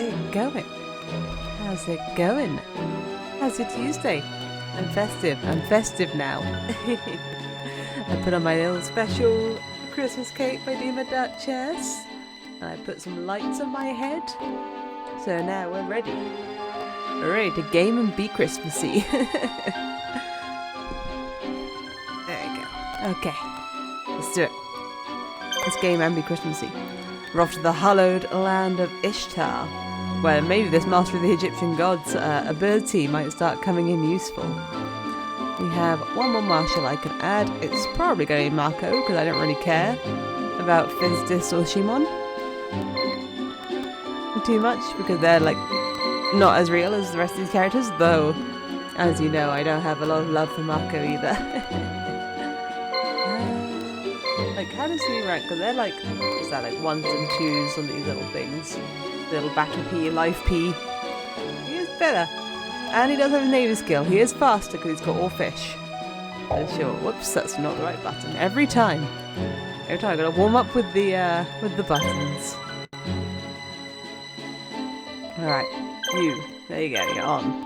it going? How's it going? How's your Tuesday? I'm festive now. I put on my little special Christmas cake by Dima Duchess. And I put some lights on my head. So now we're ready. We're ready to game and be Christmassy. There you go. Okay. Let's do it. Let's game and be Christmassy. We're off to the hallowed land of Ishtar, where maybe this master of the Egyptian gods ability might start coming in useful. We have one more martial I can add. It's probably going to be Marco, because I don't really care about Fizdis or Shimon too much, because they're like not as real as the rest of these characters, though, as you know, I don't have a lot of love for Marco either. Like, how does he rank? Because they're like, is that like 1s and 2s on these little things? Little battle P, life P. He is better. And he does have his navy skill. He is faster because he's got all fish. For sure. Whoops, that's not the right button. Every time I gotta warm up with the buttons. Alright, there you go, you're on.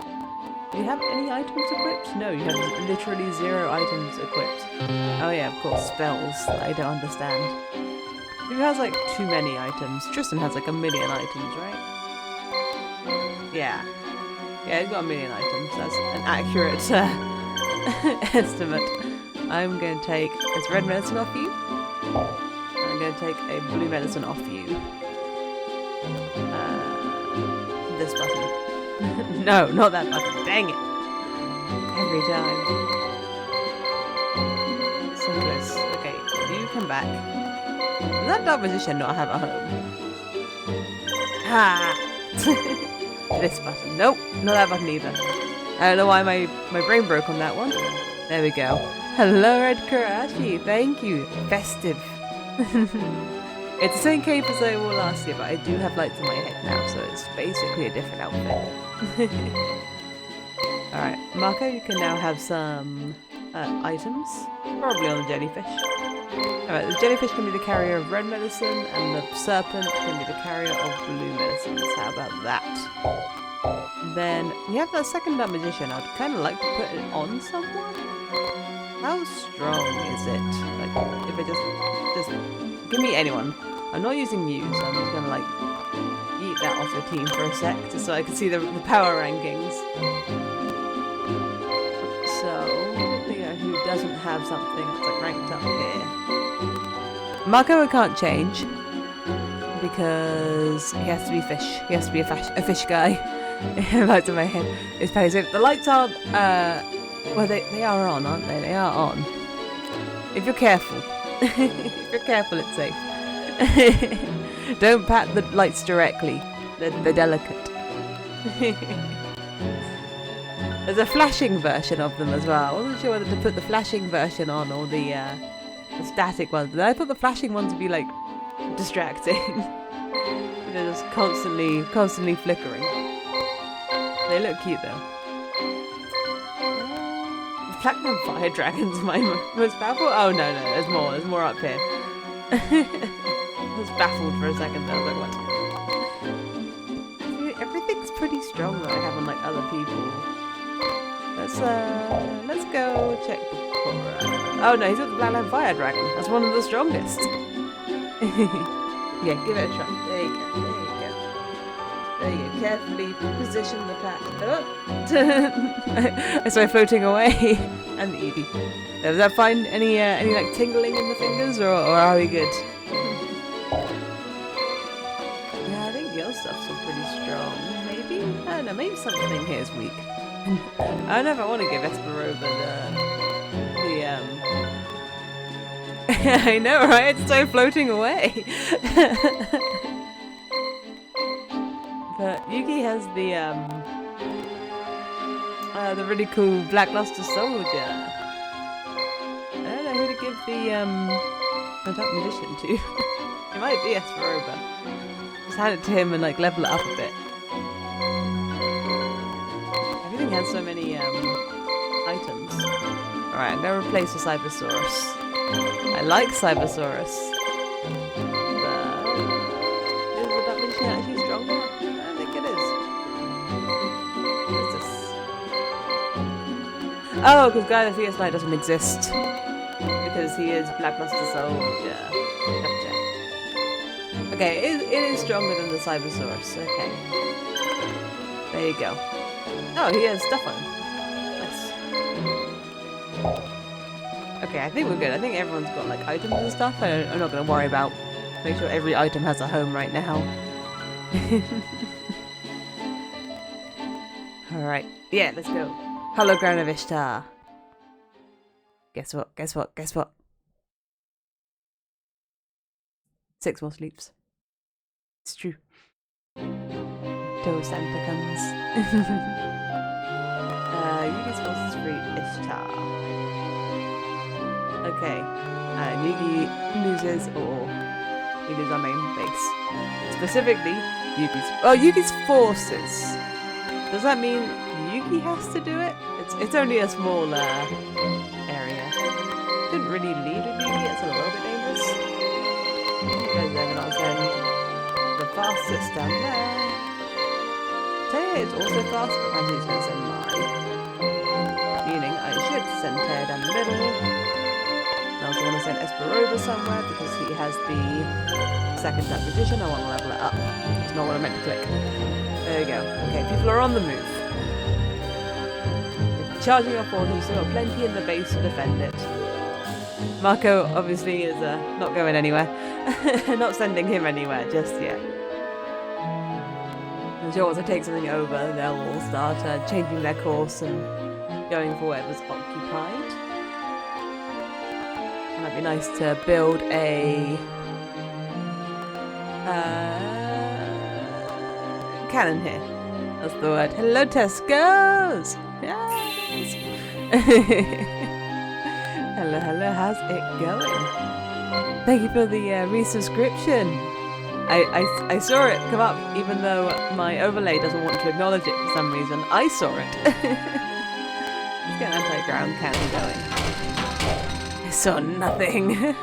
Do you have any items equipped? No, you have literally 0 items equipped. Oh yeah, of course, spells that I don't understand. Who has like too many items? Tristan has like 1 million items, right? Yeah, he's got 1 million items. That's an accurate estimate. I'm going to take this red medicine off you. I'm going to take a blue medicine off you. This button. No, not that button. Dang it. Every time. So close. Okay, you come back. Does that dark magician not have a home? Ha! This button. Nope, not that button either. I don't know why my brain broke on that one. There we go. Hello, Red Karashi. Thank you. Festive. It's the same cape as I wore last year, but I do have lights on my head now, so it's basically a different outfit. Alright, Marco, you can now have some items. Probably on the jellyfish. Alright, the jellyfish can be the carrier of red medicine, and the serpent can be the carrier of blue medicines. How about that? Then, we have that second dark magician. I'd kind of like to put it on someone. How strong is it? Like, if I just give me anyone. I'm not using you, so I'm just gonna like eat that off the team for a sec, just so I can see the power rankings. So, who doesn't have something that's like ranked up here? Marco I can't change because he has to be fish. He has to be a fish guy. Lights in my head. It's funny. So the lights aren't. Well, they are on, aren't they? They are on. If you're careful. If you're careful, it's safe. Don't pat the lights directly. They're delicate. There's a flashing version of them as well. I wasn't sure whether to put the flashing version on or the static ones. But I thought the flashing ones would be like distracting. They're just constantly flickering. They look cute though. Platinum fire dragon's my most powerful. Oh no, there's more up here. I was baffled for a second there. I was like, what? Everything's pretty strong that I have on like other people. Let's go check the Cora. Oh no, he's got the Platinum fire dragon. That's one of the strongest. Yeah, give it a try. There you go. There you go. Carefully position the pat. I started floating away. And the Edie. Does that find any like tingling in the fingers, or are we good? Yeah, I think your stuff's all pretty strong. Maybe? I don't know, maybe something here is weak. I don't know if I want to give Esperova the I know, right? It's so floating away. But Yuki has the really cool Blackluster Soldier. I don't know who to give the Dark Magician to. It might be Esperova. Just hand it to him and like level it up a bit. Everything has so many items. Alright, I'm gonna replace the Cybersaurus. I like Cybersaurus. But is the Dark Magician actually stronger? I don't think Oh, because Guy the Fierce Knight doesn't exist. Because he is Blackluster Soldier. Gotcha. Okay, it is stronger than the Cybersaurus. Okay. There you go. Oh, he has stuff on him. Nice. Okay, I think we're good. I think everyone's got like items and stuff. I'm not going to worry about. Make sure every item has a home right now. Alright. Yeah, let's go. Hallowed Ground of Ishtar. Guess what? Guess what? Guess what? 6 more sleeps. It's true. Till Santa comes. Yugi's forces free Ishtar. Okay. Yugi loses or we lose our main base. Specifically, Yugi's forces. Does that mean Yugi has to do it? It's only a small area. Didn't really lead with Yugi, it's a little bit dangerous. Because then I'll send the fastest down there. Taya is also fast, but I'm just going to send mine. Meaning I should send Taya down the middle. I also want to send Esperova somewhere because he has the second acquisition. I want to level it up. It's not what I meant to click. There you go. Okay, people are on the move. Charging off forces, still got plenty in the base to defend it. Marco obviously is not going anywhere. Not sending him anywhere just yet. I'm sure once I take something over, they'll all start changing their course and going for whatever's occupied. It might be nice to build a cannon here. That's the word. Hello, Tesco's! Yes! Hello, hello, how's it going? Thank you for the resubscription. I saw it come up, even though my overlay doesn't want to acknowledge it for some reason. I saw it. Let's get an anti-ground cannon going. I saw nothing.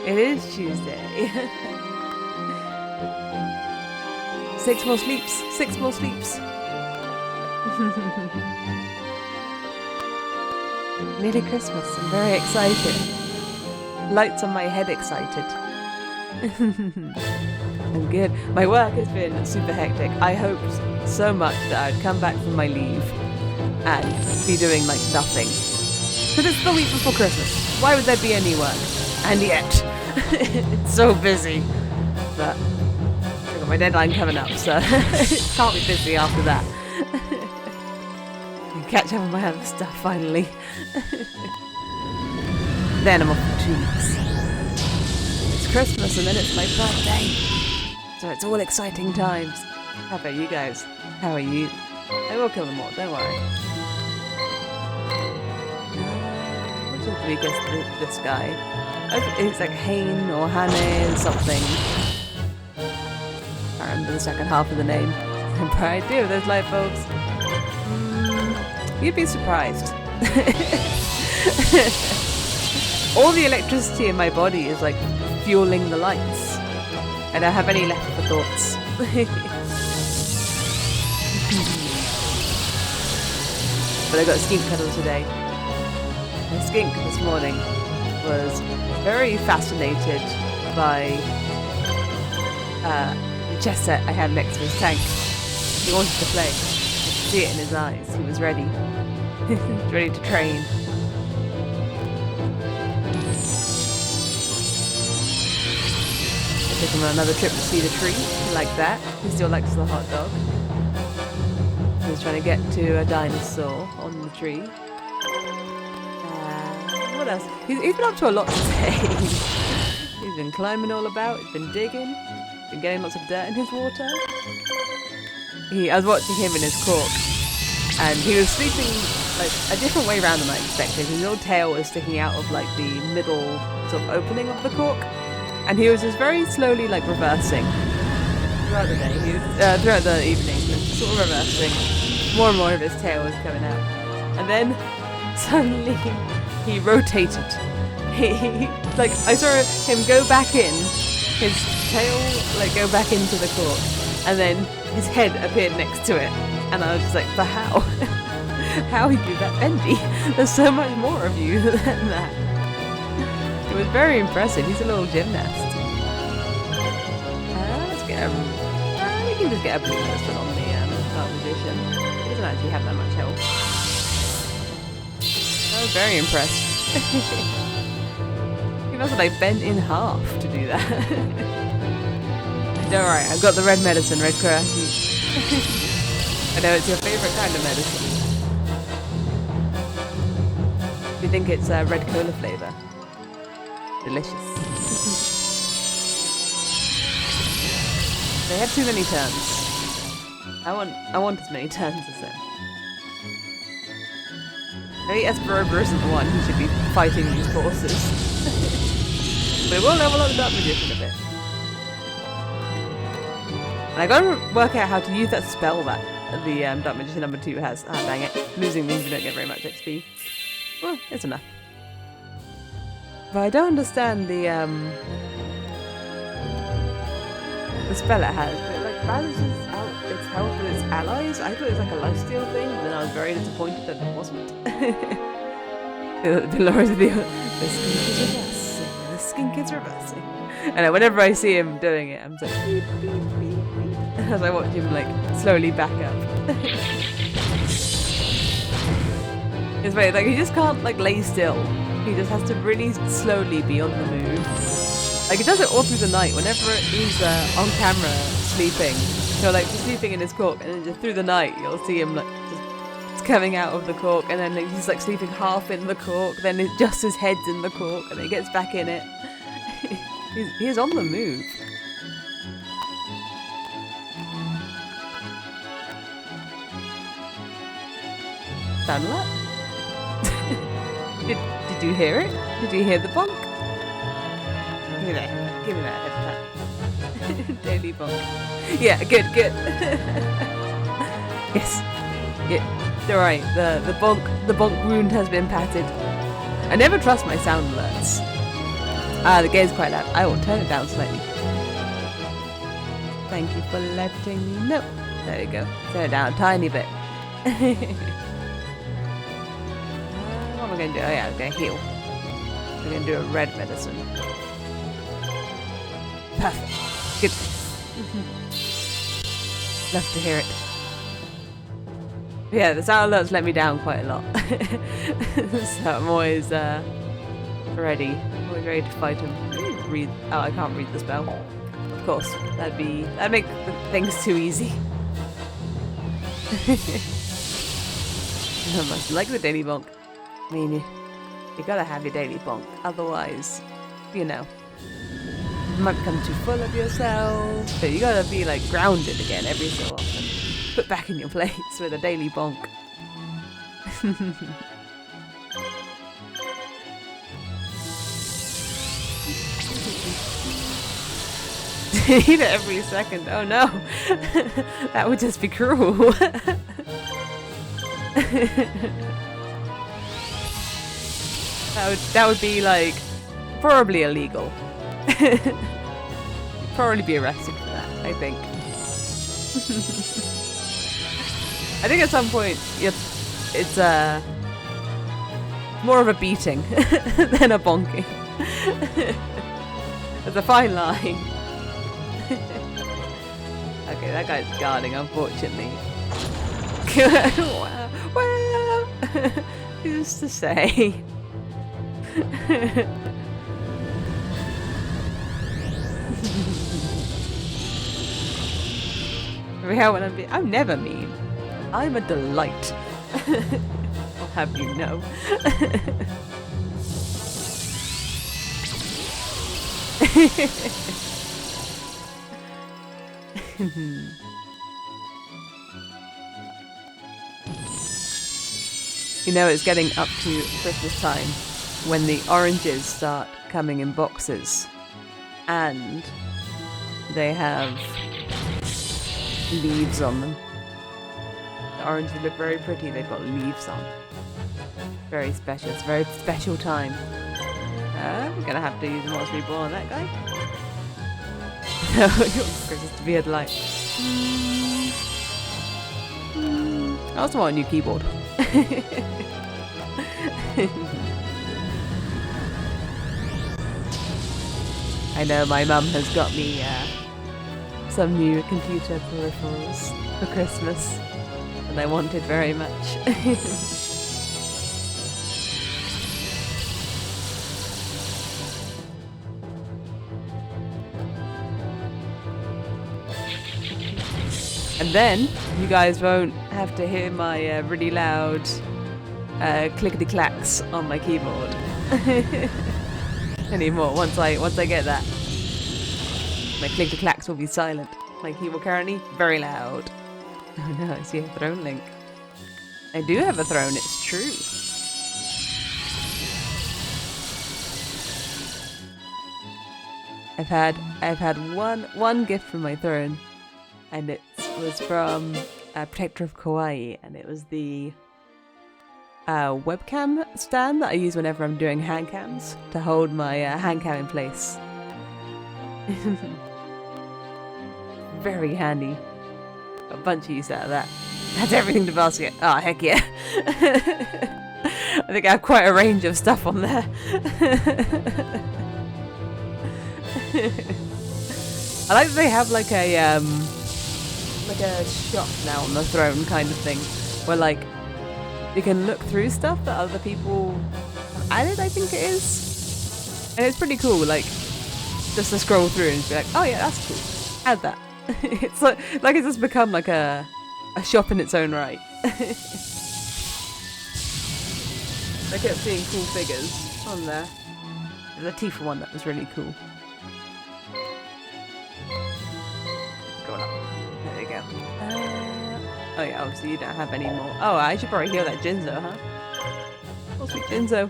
It is Tuesday. 6 more sleeps. 6 more sleeps. Nearly Christmas. I'm very excited. Lights on my head excited. I'm good. My work has been super hectic. I hoped so much that I'd come back from my leave and be doing like nothing. But it's the week before Christmas. Why would there be any work? And yet, it's so busy. But I've got my deadline coming up, so it can't be busy after that. Catch up on my other stuff finally. Then I'm off for 2 weeks. It's Christmas and then it's my birthday. So it's all exciting times. How about you guys? How are you? I will kill them all, don't worry. Which of the weakest this guy? It's like Hane or Hane something. I remember the second half of the name. I'm proud of those light bulbs. You'd be surprised. All the electricity in my body is like fueling the lights. I don't have any left for thoughts. But I got a skink cuddle today. The skink this morning was very fascinated by the chess set I had next to his tank. He wanted to play. See it in his eyes. He was ready. Ready to train. I took him on another trip to see the tree. He liked that. He still likes the hot dog. He was trying to get to a dinosaur on the tree. What else? He's been up to a lot today. He's been climbing all about. He's been digging. Been getting lots of dirt in his water. I was watching him in his cork, and he was sleeping like a different way around than I expected. His little tail was sticking out of like the middle sort of opening of the cork, and he was just very slowly like reversing throughout the day. Throughout the evening, he was sort of reversing. More and more of his tail was coming out, and then suddenly he rotated. He like I saw him go back in, his tail like go back into the cork, and then his head appeared next to it, and I was just like, but how? How are you that bendy? There's so much more of you than that. It was very impressive. He's a little gymnast. Let's get a... we can just get a blue person on the Dark Magician. He doesn't actually have that much health. I was very impressed. He must have like bent in half to do that. Don't worry, I've got the red medicine, red karashi. I know it's your favourite kind of medicine. Do you think it's red cola flavour? Delicious. They have too many turns. I want as many turns as them. Maybe Esperober isn't the one who should be fighting these forces. But it will level up the Dark Magician a bit. And I gotta work out how to use that spell that the Dark Magician number 2 has. Ah, dang it. Losing means you don't get very much XP. Well, it's enough. But I don't understand the spell it has. It like balances out its health with its allies. I thought it was like a lifesteal thing, and then I was very disappointed that it wasn't. The Lord of the skink is reversing. The skink is reversing. And whenever I see him doing it, I'm just like beep, beep, beep, beep, as I watch him like slowly back up. It's weird, like he just can't like lay still. He just has to really slowly be on the move. Like he does it all through the night. Whenever he's on camera sleeping, he'll like be sleeping in his cork, and then just through the night you'll see him like just coming out of the cork, and then he's like sleeping half in the cork. Then just his head's in the cork, and then he gets back in it. He's on the move. Sound that? Did you hear it? Did you hear the bonk? Give me that. Give me that head tap. Daily bonk. Yeah, good. Yes. Yeah. Alright, the bonk wound has been patted. I never trust my sound alerts. Ah, the game's quite loud. I will turn it down slightly. Thank you for letting me know. There you go. Turn it down a tiny bit. What am I going to do? Oh yeah, I'm going to heal. We're going to do a red medicine. Perfect. Good. Love to hear it. Yeah, the sound alerts let me down quite a lot. So I'm always ready. Always ready to fight him. Read. Oh, I can't read the spell. Of course, that'd make the things too easy. I must like the daily bonk. I mean, you gotta have your daily bonk, otherwise, you know, you might become too full of yourself. But you gotta be like grounded again every so often. Put back in your place with a daily bonk. Eat it every second. Oh no, that would just be cruel. That would be like probably illegal. Probably be arrested for that, I think. I think at some point it's more of a beating than a bonking. There's a fine line. Okay, that guy's guarding, unfortunately. Well, who's to say? I'm never mean. I'm a delight. I'll have you know. You know, it's getting up to Christmas time when the oranges start coming in boxes, and they have leaves on them. The oranges look very pretty, they've got leaves on. Very special, it's a very special time. We're gonna have to use a Monster Reborn on that guy. No, your Christmas to be a delight. I also want a new keyboard. I know my mum has got me some new computer peripherals for Christmas, and I wanted very much. And then you guys won't have to hear my really loud clickety-clacks on my keyboard anymore. Once I get that, my clickety-clacks will be silent. My keyboard currently very loud. Oh no, I see a throne link. I do have a throne. It's true. I've had one gift from my throne, and it was from Protector of Kauai, and it was the webcam stand that I use whenever I'm doing hand cams to hold my hand cam in place. Very handy. Got a bunch of use out of that. That's everything to basket. Oh heck yeah! I think I have quite a range of stuff on there. I like that they have like a shop now on the throne kind of thing, where like you can look through stuff that other people have added, I think it is, and it's pretty cool. Like just to scroll through and be like, oh yeah, that's cool. Add that. It's like it's just become like a shop in its own right. I kept seeing cool figures on there. There's a Tifa one that was really cool. Going up. There we go. Oh yeah, obviously you don't have any more. Oh, I should probably heal that Jinzo, huh? Oh, sweet Jinzo.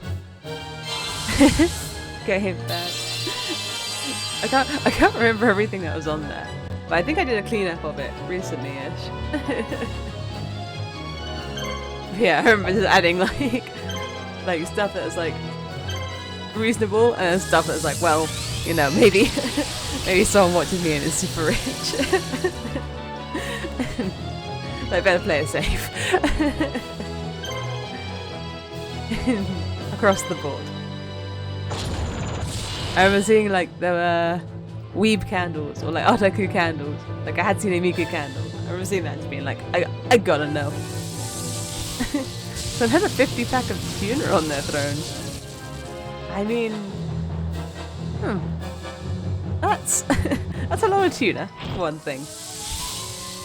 Get him back. I can't remember everything that was on there, but I think I did a cleanup of it recently-ish. Yeah, I remember just adding like stuff that was like reasonable, and then stuff that was like, well, you know, maybe someone watches me and is super rich. Like, better play it safe. Across the board. I remember seeing like there were weeb candles or like otaku candles. Like I had seen a Miku candle. I remember seeing that and just being like, I gotta know. So another 50 pack of tuna on their throne. I mean, that's a lot of tuna for one thing.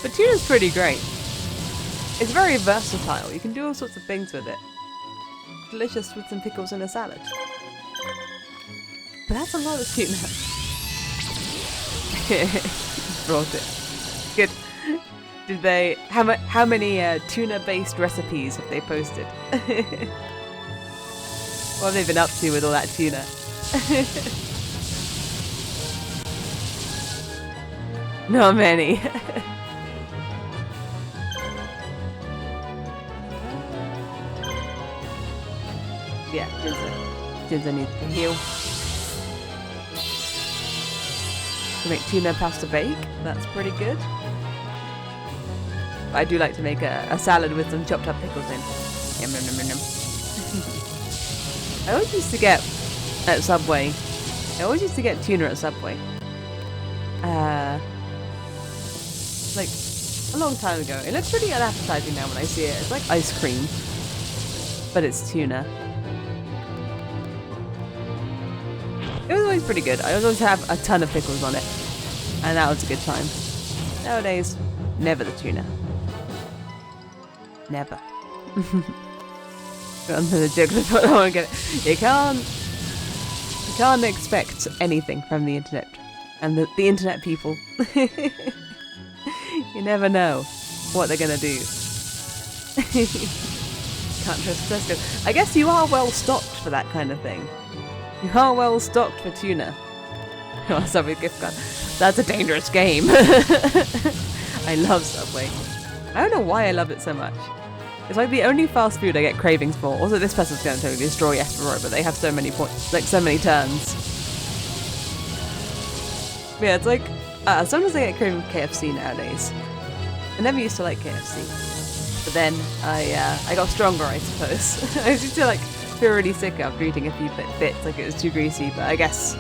But tuna's pretty great. It's very versatile. You can do all sorts of things with it. Delicious with some pickles and a salad. But that's a lot of tuna. Brought it. Good. Did they? How many tuna-based recipes have they posted? What have they been up to with all that tuna? Not many. Yeah, Jinzo needs to heal. To make tuna pasta bake, that's pretty good. But I do like to make a salad with some chopped up pickles in. Yum, yum, yum, yum. I always used to get at Subway. Tuna at Subway. Like a long time ago. It looks pretty unappetizing now when I see it. It's like ice cream, but it's tuna. It was always pretty good. I always have a ton of pickles on it, and that was a good time. Nowadays, never the tuna. Never. The joke. I don't want to get it. You can't expect anything from the internet and the internet people. You never know what they're gonna do. Can't trust Tesco. I guess you are well stocked for that kind of thing. You are well stocked for tuna. Oh, Subway gift card. That's a dangerous game. I love Subway. I don't know why I love it so much. It's like the only fast food I get cravings for. Also, this person's going to totally destroy Esperoy, but they have so many points, like so many turns. But yeah, it's like sometimes I get craving for KFC nowadays. I never used to like KFC. But then I got stronger, I suppose. I used to like feel really sick after eating a few bits, like it was too greasy. But I guess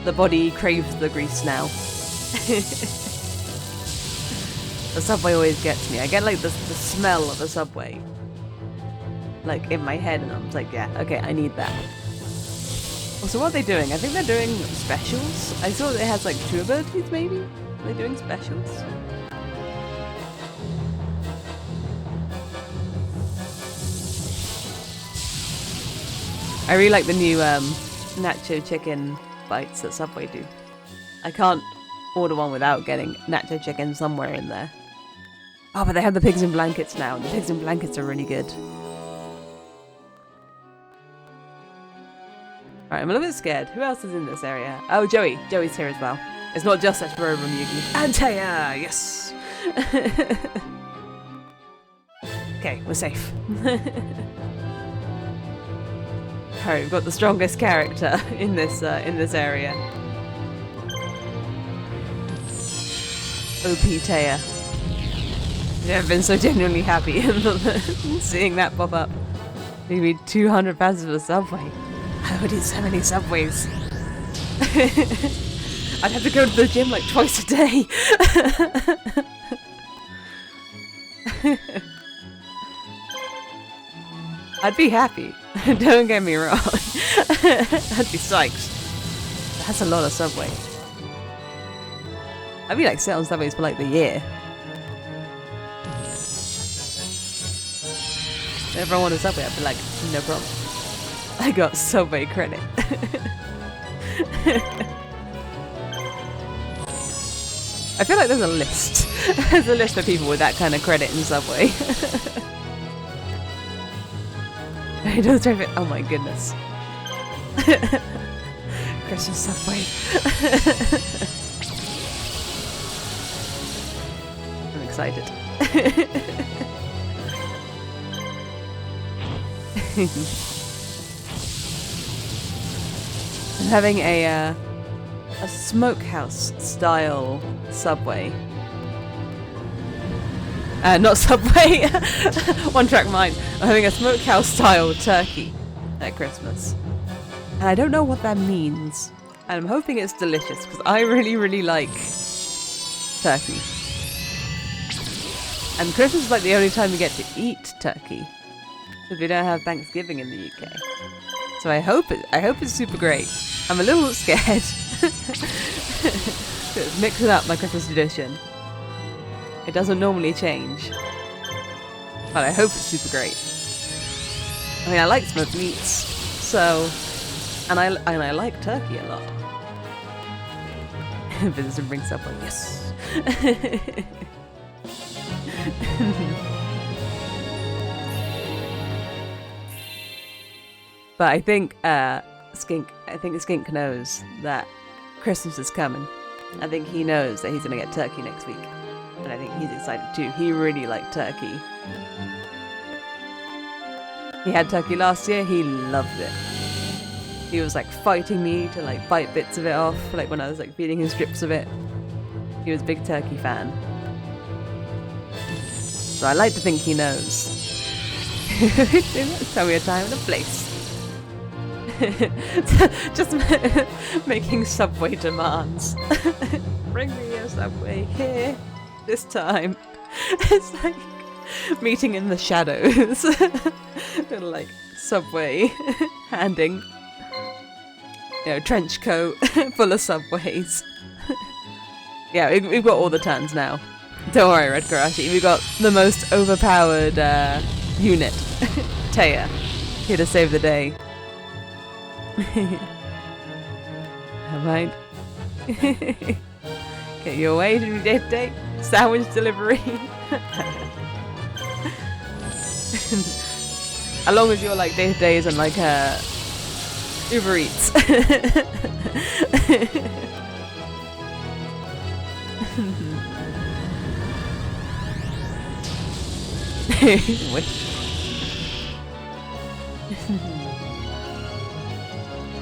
the body craves the grease now. The Subway always gets me. I get like the smell of a Subway, like in my head, and I'm just like, yeah, okay, I need that. Also, what are they doing? I think they're doing specials. I saw that it has like 2 abilities, maybe? Are they doing specials? I really like the new nacho chicken bites that Subway do. I can't order one without getting nacho chicken somewhere in there. Oh, but they have the pigs in blankets now, and the pigs in blankets are really good. Alright, I'm a little bit scared. Who else is in this area? Oh, Joey. Joey's here as well. It's not just Ashborough and Yugi. Antaya! Yes! Okay, we're safe. Alright, we've got the strongest character in this area. OP Taya. I've never been so genuinely happy seeing that pop up. Maybe 200 pounds for a Subway. I would eat so many Subways. I'd have to go to the gym like twice a day. I'd be happy. Don't get me wrong. I'd be psyched. That's a lot of Subway. I'd be like sit on Subways for like the year. If everyone wanted Subway, I'd be like, no problem. I got Subway credit. I feel like there's a list. There's a list of people with that kind of credit in Subway. It does drive it. Oh my goodness. Christmas Subway. I'm excited. I'm having a smokehouse style Subway. Not Subway. One track mind. I'm having a smokehouse style turkey at Christmas. And I don't know what that means. And I'm hoping it's delicious because I really, really like turkey. And Christmas is like the only time we get to eat turkey. Because we don't have Thanksgiving in the UK. So I hope it's super great. I'm a little scared. It's mixing up my Christmas tradition. It doesn't normally change. But I hope it's super great. I mean, I like smoked meats, so and I like turkey a lot. Vincent brings up like yes. But I think Skink knows that Christmas is coming. I think he knows that he's gonna get turkey next week. And I think he's excited too. He really liked turkey. He had turkey last year, he loved it. He was like fighting me to like bite bits of it off, like when I was like feeding him strips of it. He was a big turkey fan. So I like to think he knows. Tell me a time and a place. Just making Subway demands. Bring me a Subway here. This time. It's like meeting in the shadows. Little like Subway handing, trench coat full of Subways. Yeah, we've got all the turns now. Don't worry, Red Karashi, we've got the most overpowered unit. Taya, here to save the day. Alright. Get your way to do day-to-day sandwich delivery. As long as your like day-to-day isn't like Uber Eats.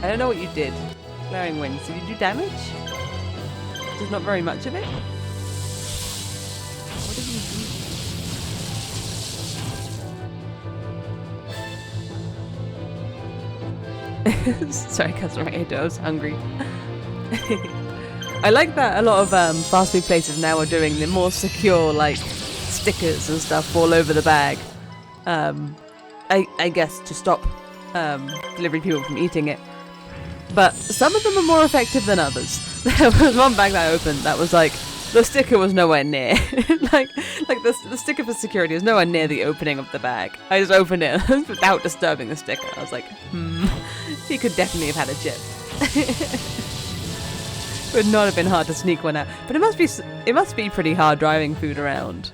I don't know what you did. Glaring Winds. Did you do damage? There's not very much of it. What did you do? Sorry, customer ate. I was hungry. I like that a lot of fast food places now are doing the more secure, like, stickers and stuff all over the bag. I guess to stop delivery people from eating it. But some of them are more effective than others. There was one bag that I opened that was like, the sticker was nowhere near. like the sticker for security was nowhere near the opening of the bag. I just opened it without disturbing the sticker. I was like, he could definitely have had a chip. It would not have been hard to sneak one out. But it must be pretty hard driving food around.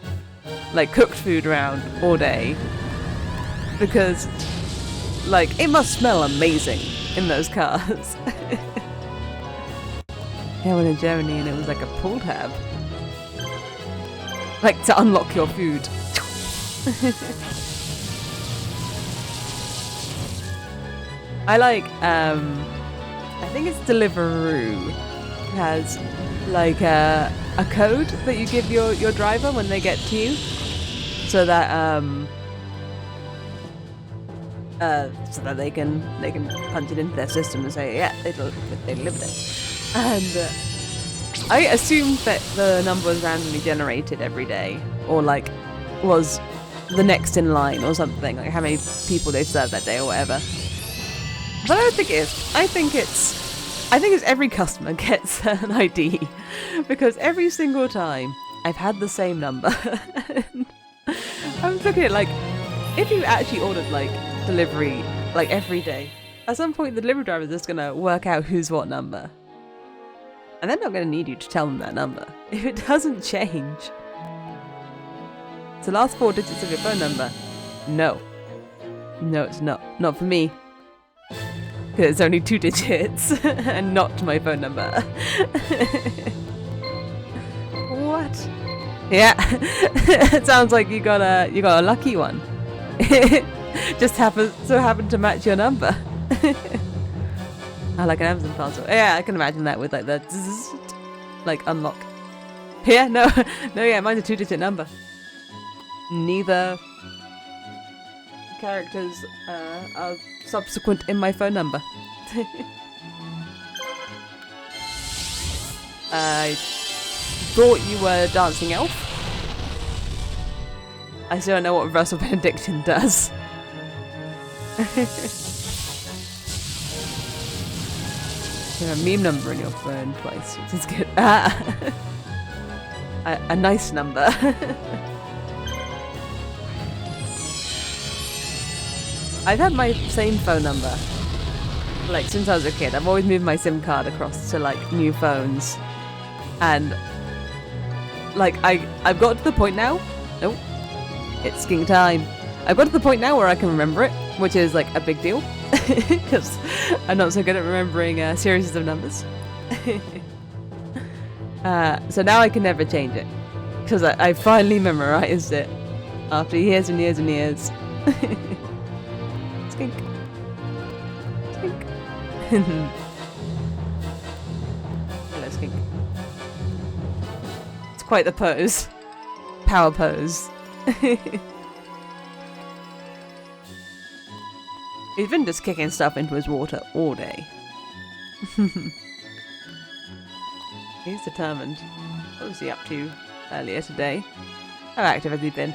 Like cooked food around all day. Because, like, it must smell amazing in those cars. I went in Germany and it was like a pull tab. Like to unlock your food. I like, I think it's Deliveroo. It has like a code that you give your driver when they get to you. So that, so that they can punch it into their system and say, yeah, they delivered it. And I assumed that the number was randomly generated every day, or like was the next in line or something, like how many people they've served that day or whatever. But I don't think it is. I think it's every customer gets an ID, because every single time I've had the same number. I was looking at like, if you actually ordered like delivery like every day, at some point the delivery driver is just gonna work out who's what number. And they're not going to need you to tell them that number. If it doesn't change. It's the last 4 digits of your phone number. No. No, it's not. Not for me. Because it's only 2 digits. And not my phone number. What? Yeah. It sounds like you got a lucky one. Just happened to match your number. I like an Amazon parcel. Yeah, I can imagine that with like the zzz, like unlock. Yeah, no, yeah, mine's a 2-digit number. Neither characters are subsequent in my phone number. I thought you were Dancing Elf. I still don't know what Reversal Benediction does. You have a meme number in your phone twice, which is good. A nice number. I've had my same phone number like since I was a kid. I've always moved my SIM card across to like new phones, and like I've got to the point now. Nope, it's skink time. I've got to the point now where I can remember it, which is like a big deal. Because I'm not so good at remembering series of numbers. So now I can never change it. Because I finally memorized it. After years and years and years. Skink. Skink. Hello, Skink. It's quite the pose. Power pose. He's been just kicking stuff into his water all day. He's determined. What was he up to earlier today? How active has he been?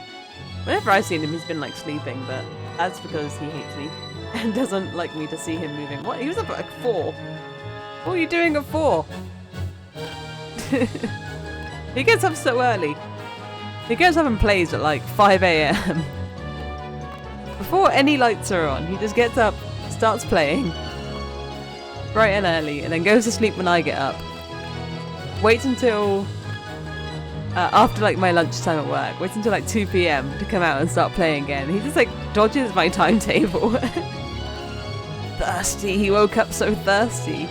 Whenever I've seen him, he's been like sleeping, but that's because he hates me and doesn't like me to see him moving. What? He was up at like 4. What are you doing at 4? He gets up so early. He gets up and plays at like 5 AM. Before any lights are on, he just gets up, starts playing, bright and early, and then goes to sleep when I get up. Waits until after like my lunchtime at work. Waits until like 2 PM to come out and start playing again. He just like dodges my timetable. Thirsty. He woke up so thirsty.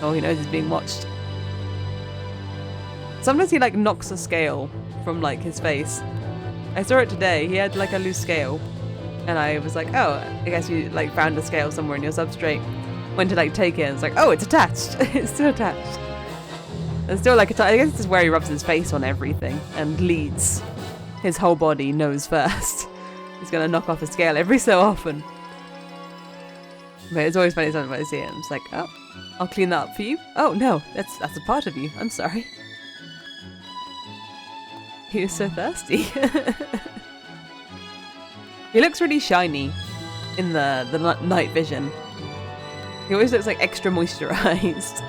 Oh, he knows he's being watched. Sometimes he like knocks a scale from like his face. I saw it today. He had like a loose scale, and I was like, oh, I guess you like found a scale somewhere in your substrate. Went to like take it, and it's like, oh, it's attached. It's still attached. It's still like I guess this is where he rubs his face on everything and leads his whole body nose first. He's gonna knock off a scale every so often. But it's always funny sometimes when I see it. I'm just like, oh, I'll clean that up for you. Oh no, that's a part of you. I'm sorry. He was so thirsty. He looks really shiny in the night vision. He always looks like extra moisturized.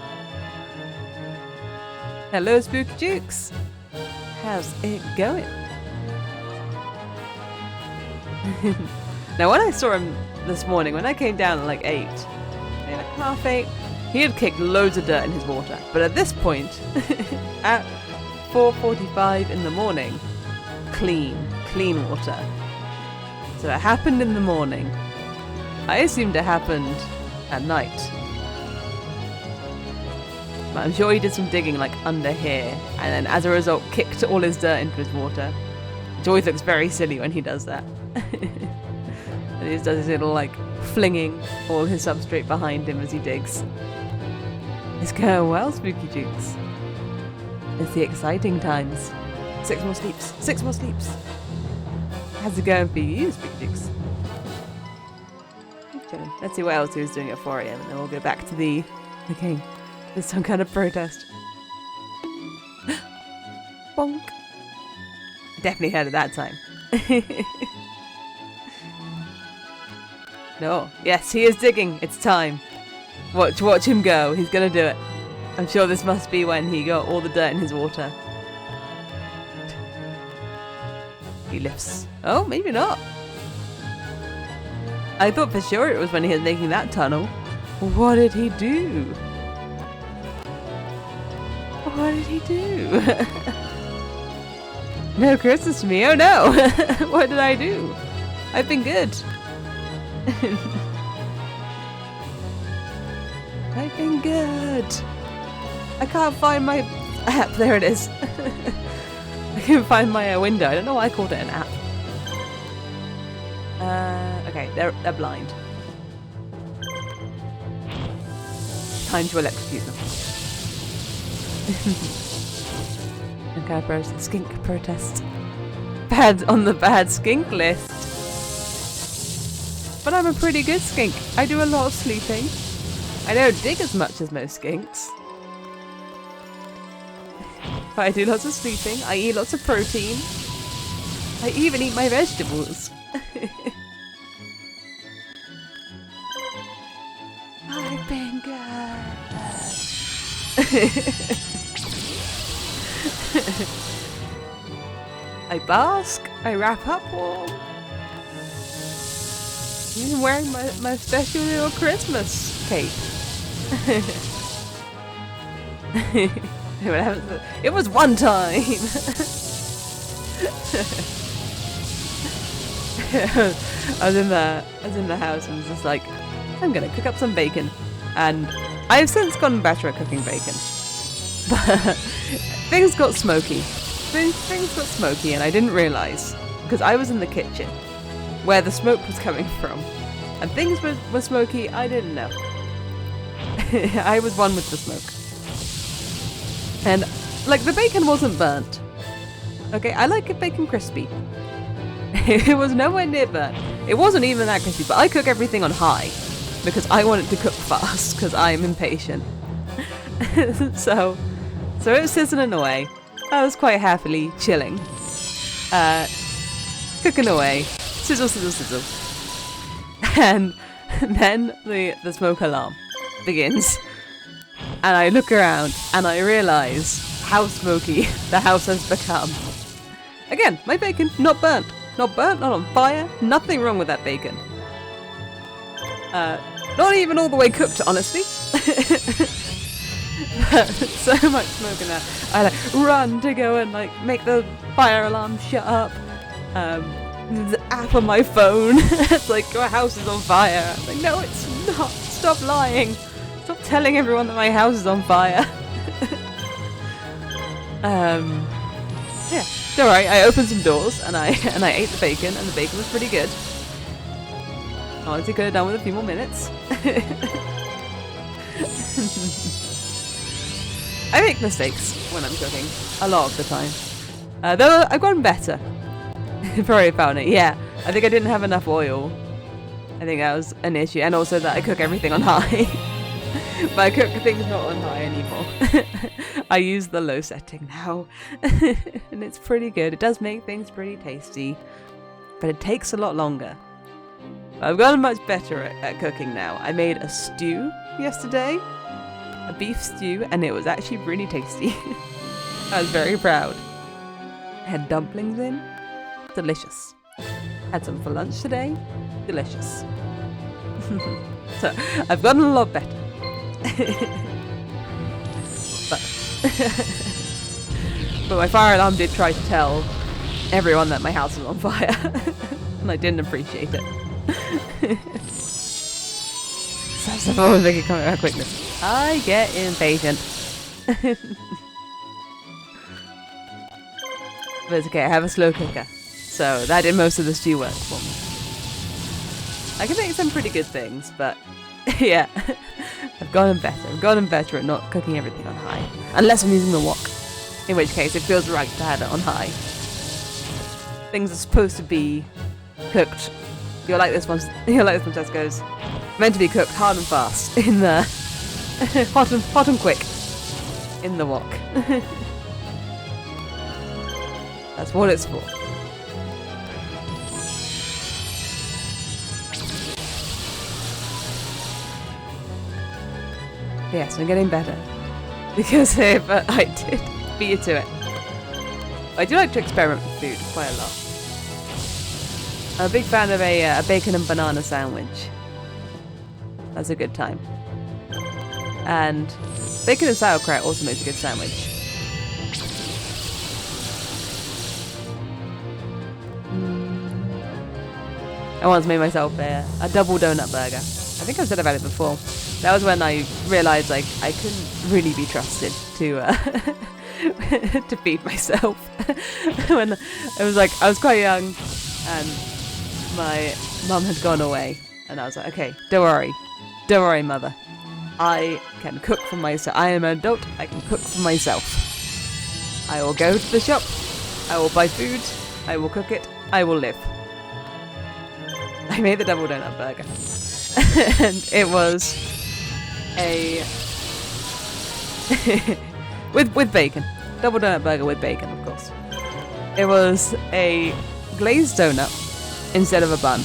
Hello, Spooky Jukes. How's it going? Now, when I saw him this morning, when I came down at like 8, maybe like half 8, he had kicked loads of dirt in his water. But at this point, at 4:45 in the morning, clean water. So it happened in the morning. I assumed it happened at night. But I'm sure he did some digging like under here, and then as a result kicked all his dirt into his water. Which always looks very silly when he does that. And he just does his little like flinging all his substrate behind him as he digs. It's going well, Spooky Jukes. It's the exciting times. 6 more sleeps. 6 more sleeps. How's it going for you, Spooky Jukes? Let's see what else he was doing at 4 AM, and then we'll go back to the king. There's some kind of protest. Bonk. Definitely heard it that time. No. Yes, he is digging. It's time. Watch him go. He's gonna do it. I'm sure this must be when he got all the dirt in his water. He lifts. Oh, maybe not. I thought for sure it was when he was making that tunnel. What did he do? What did he do? No Christmas to me. Oh no! What did I do? I've been good. I've been good. I can't find my app. There it is. I can't find my window. I don't know why I called it an app. Okay, they're blind. Time to electrocute them. Okay, bros. Skink protest. Bad on the bad skink list. But I'm a pretty good skink. I do a lot of sleeping. I don't dig as much as most skinks. But I do lots of sleeping. I eat lots of protein. I even eat my vegetables. I've been good. I bask. I wrap up warm. I'm wearing my special little Christmas cape. It was one time. I was in the house and was just like, I'm gonna cook up some bacon, and I've since gotten better at cooking bacon. But things got smoky. Things got smoky, and I didn't realise because I was in the kitchen where the smoke was coming from, and things were smoky. I didn't know. I was one with the smoke. And, like, the bacon wasn't burnt. Okay, I like it bacon crispy. It was nowhere near burnt. It wasn't even that crispy, but I cook everything on high because I want it to cook fast because I am impatient. So it was sizzling away. I was quite happily chilling. Cooking away. Sizzle, sizzle, sizzle. And then the smoke alarm begins. And I look around and I realise how smoky the house has become. Again, my bacon, not burnt. Not burnt, not on fire. Nothing wrong with that bacon. Not even all the way cooked, honestly. So much smoke in there. I like run to go and like make the fire alarm shut up. The app on my phone. It's like, your house is on fire. I'm like, no, it's not. Stop lying. Stop telling everyone that my house is on fire. Yeah, it's alright. I opened some doors and I ate the bacon, and the bacon was pretty good. Honestly, could have done with a few more minutes. I make mistakes when I'm cooking, a lot of the time. Though I've gotten better. Probably found it, yeah. I think I didn't have enough oil. I think that was an issue, and also that I cook everything on high. But I cook things not on high anymore. I use the low setting now, and it's pretty good. It does make things pretty tasty, but it takes a lot longer. I've gotten much better at cooking now. I made a stew yesterday, a beef stew, and it was actually really tasty. I was very proud. I had dumplings in, delicious. Had some for lunch today, delicious. So I've gotten a lot better. but my fire alarm did try to tell everyone that my house was on fire, and I didn't appreciate it. So I'm thinking coming around quickness. I get impatient. But it's okay, I have a slow cooker, so that did most of the stew work for me. I can make some pretty good things, but yeah, I've gotten better. I've gotten better at not cooking everything on high, unless I'm using the wok, in which case it feels right to have it on high. Things are supposed to be cooked. You're like this one. You're like this one. Tesco's meant to be cooked hard and fast in the hot and quick in the wok. That's what it's for. Yes, I'm getting better. Because if I did beat you to it. I do like to experiment with food quite a lot. I'm a big fan of a bacon and banana sandwich. That's a good time. And bacon and sauerkraut also makes a good sandwich. I once made myself a double donut burger. I think I've said about it before. That was when I realised like I couldn't really be trusted to to feed myself. When it was like I was quite young and my mum had gone away, and I was like, okay, don't worry, mother. I can cook for myself. I am an adult. I can cook for myself. I will go to the shop. I will buy food. I will cook it. I will live. I made the double donut burger, and it was a with bacon. Double donut burger with bacon, of course. It was a glazed donut instead of a bun,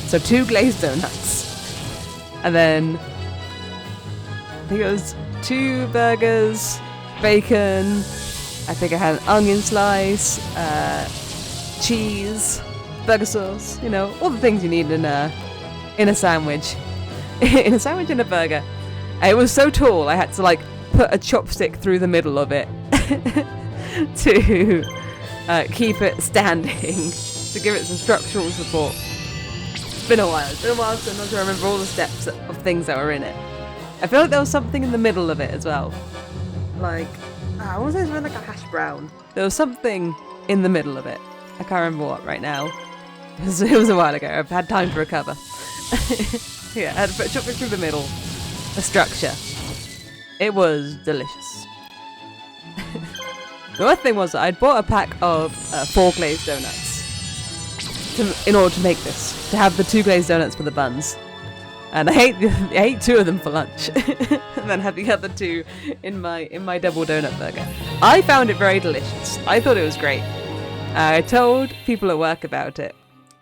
so 2 glazed donuts, and then I think it was 2 burgers, bacon. I think I had an onion slice, cheese, burger sauce, you know, all the things you need in a sandwich. In a sandwich and a burger. It was so tall I had to like put a chopstick through the middle of it to keep it standing, to give it some structural support. It's been a while since I remember all the steps of things that were in it. I feel like there was something in the middle of it as well. Like, I want to say it was like a hash brown. There was something in the middle of it. I can't remember what right now. It was a while ago. I've had time to recover. Yeah, I had to put a chopstick through the middle. A structure. It was delicious. The other thing was that I'd bought a pack of 4 glazed donuts in order to make this. To have the 2 glazed donuts for the buns. And I ate 2 of them for lunch. And then had the other 2 in my double donut burger. I found it very delicious. I thought it was great. I told people at work about it.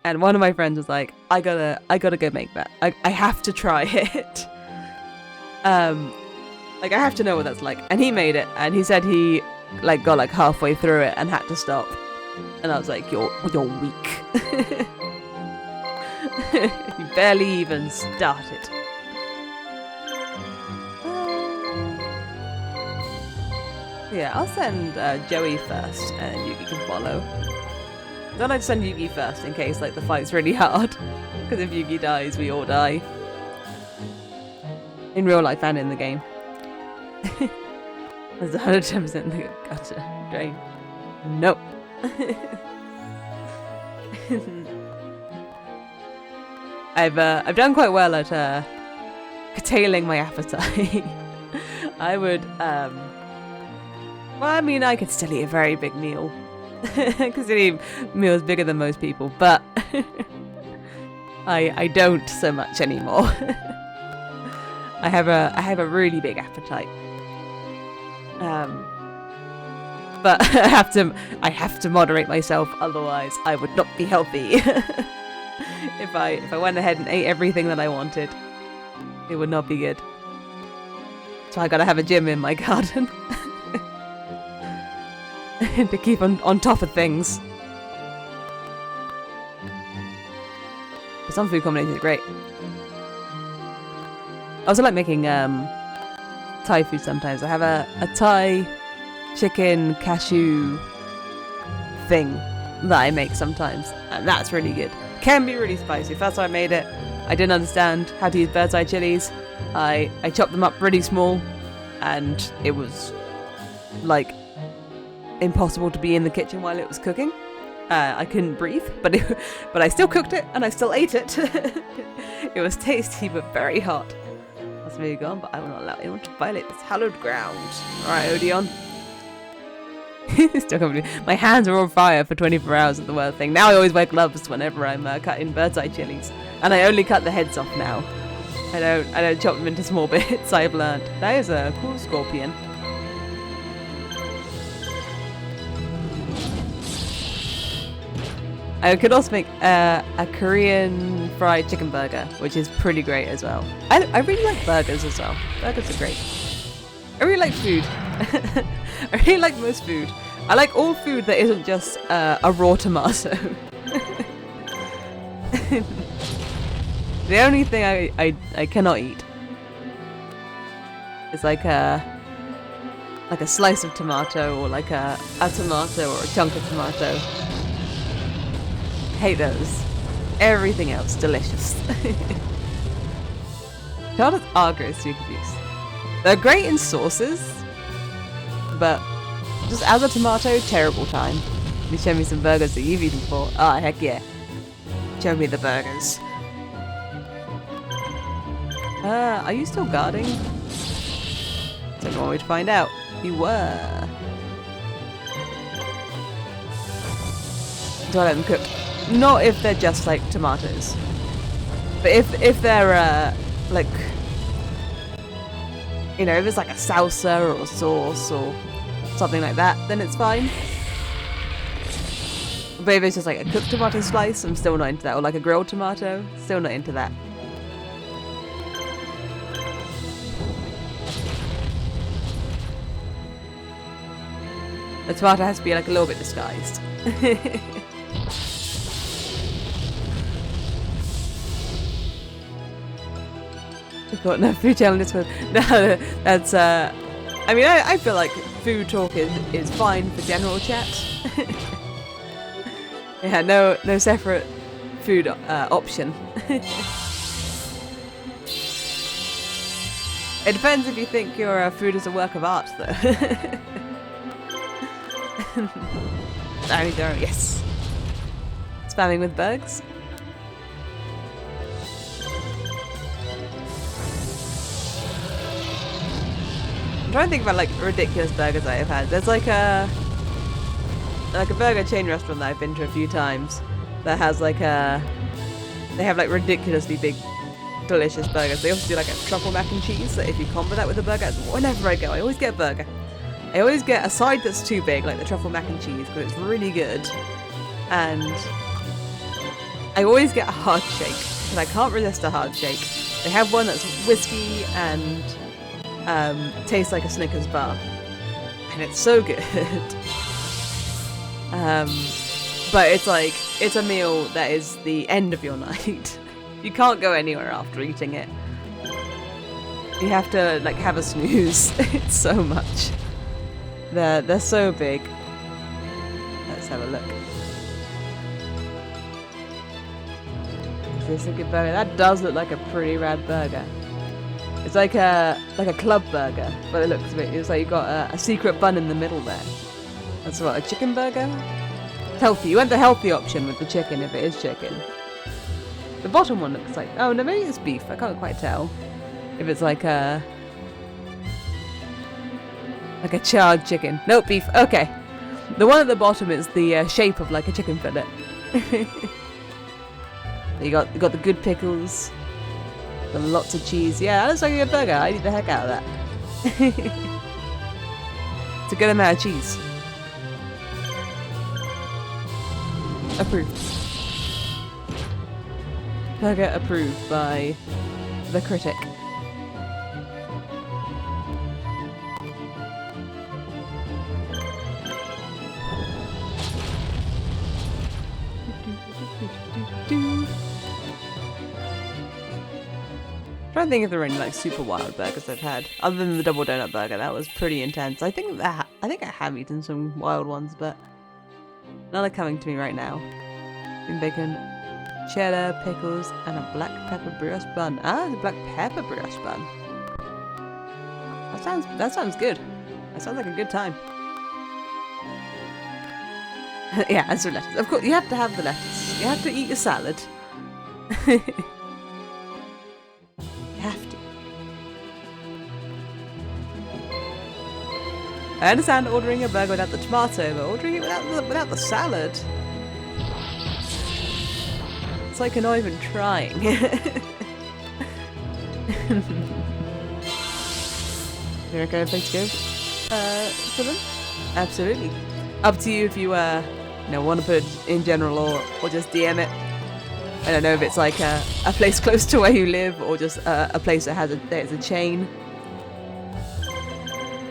And one of my friends was like, I gotta go make that. I have to try it. Like I have to know what that's like. And he made it, and he said he like got like halfway through it and had to stop. And I was like, you're weak. You barely even started. Yeah, I'll send Joey first, and Yugi can follow. Then I'd send Yugi first in case like the fight's really hard. Because if Yugi dies, we all die. In real life and in the game. There's 110% the gutter drain. Nope. I've done quite well at curtailing my appetite. I would well, I mean, I could still eat a very big meal. Because I eat meals bigger than most people, but I don't so much anymore. I have a really big appetite. But I have to moderate myself, otherwise I would not be healthy. If I went ahead and ate everything that I wanted, it would not be good. So I gotta have a gym in my garden to keep on top of things. But some food combinations are great. I also like making Thai food sometimes. I have a Thai chicken cashew thing that I make sometimes, and that's really good. Can be really spicy. First time I made it, I didn't understand how to use bird's eye chilies. I chopped them up really small, and it was like impossible to be in the kitchen while it was cooking. I couldn't breathe, but I still cooked it and I still ate it. It was tasty but very hot. That's really gone, but I will not allow anyone to violate this hallowed ground. Alright, Odeon. Still coming. My hands are on fire for 24 hours at the world thing. Now I always wear gloves whenever I'm cutting bird's eye chilies, and I only cut the heads off now. I don't chop them into small bits. I've learned. That is a cool scorpion. I could also make a Korean fried chicken burger, which is pretty great as well. I really like burgers as well. Burgers are great. I really like food. I really like most food. I like all food that isn't just a raw tomato. The only thing I cannot eat is like a slice of tomato, or like a tomato or a chunk of tomato. Hate those. Everything else delicious. Tomatoes are great to use. They're great in sauces, but just as a tomato, terrible time. You show me some burgers that you've eaten before. Ah, heck yeah. Show me the burgers. Are you still guarding? Don't want me to find out. You were. Do I let them cook? Not if they're just like tomatoes. But if they're like, you know, if it's like a salsa or a sauce or something like that, then it's fine. But if it's just like a cooked tomato slice, I'm still not into that. Or like a grilled tomato, still not into that. The tomato has to be like a little bit disguised. I've got no food challenges for no. That's I mean, I feel like food talk is fine for general chat. Yeah, no separate food option. It depends if you think your food is a work of art, though. Sorry, Doro, yes. Spamming with bugs. I'm trying to think about like ridiculous burgers I have had. There's like a burger chain restaurant that I've been to a few times that has like they have like ridiculously big delicious burgers. They also do like a truffle mac and cheese that if you combo that with a burger, whenever I go I always get a burger. I always get a side that's too big, like the truffle mac and cheese, because it's really good. And I always get a hard shake, because I can't resist a hard shake. They have one that's whiskey and tastes like a Snickers bar. And it's so good. But it's like, it's a meal that is the end of your night. You can't go anywhere after eating it. You have to like have a snooze. It's so much. They're so big. Let's have a look. Is this a good burger? That does look like a pretty rad burger. It's like a club burger, but it looks a bit. It's like you got a secret bun in the middle there. That's what, a chicken burger? Healthy. You went the healthy option with the chicken if it is chicken. The bottom one looks like, oh no, maybe it's beef. I can't quite tell if it's like a charred chicken. Nope, beef. Okay. The one at the bottom is the shape of like a chicken fillet. You got the good pickles. Got lots of cheese. Yeah, that looks like a good burger. I eat the heck out of that. It's a good amount of cheese. Approved. Burger approved by the critic. I'm trying to think if there are any like super wild burgers I've had, other than the double donut burger. That was pretty intense. I think I have eaten some wild ones, but none are coming to me right now. Bacon, cheddar, pickles, and a black pepper brioche bun. Ah, the black pepper brioche bun. That sounds good. That sounds like a good time. Yeah, as for lettuce. Of course, you have to have the lettuce. You have to eat your salad. You have to. I understand ordering a burger without the tomato, but ordering it without the salad. It's like you're not even trying. Is there a good place to go for them? Absolutely. Up to you if you want to put it in general or just DM it. I don't know if it's like a place close to where you live or just a place that there's a chain.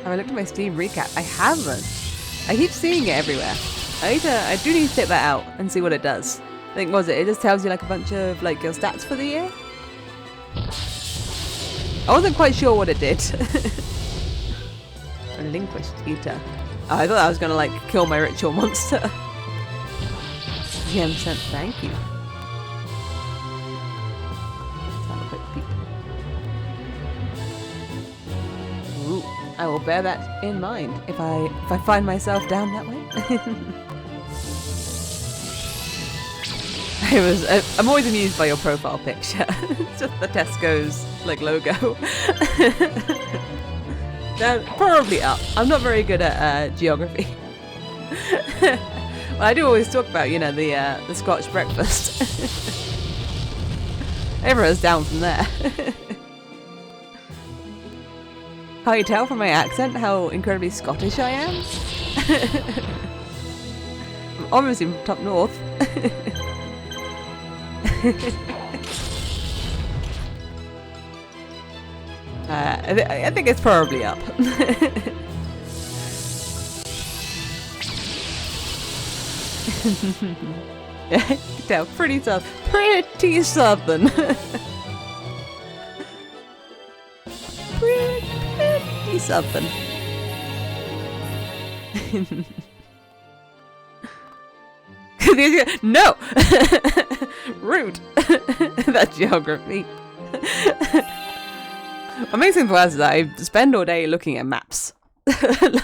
Have I looked at my Steam recap? I haven't. I keep seeing it everywhere. I do need to check that out and see what it does. I think it just tells you like a bunch of like your stats for the year. I wasn't quite sure what it did. Relinquished eater. Oh, I thought I was gonna like kill my ritual monster. GM sent, thank you. Let's have a quick peek. Ooh, I will bear that in mind if I find myself down that way. I'm always amused by your profile picture. It's just the Tesco's like logo. Probably up. I'm not very good at geography. Well, I do always talk about, the Scotch breakfast. Everyone's down from there. Can't you tell from my accent how incredibly Scottish I am? I'm obviously from top north. I think it's probably up. Yeah, you can tell, pretty southern. Pretty southern. Pretty southern. No! Rude. That geography. What makes things worse is that I spend all day looking at maps.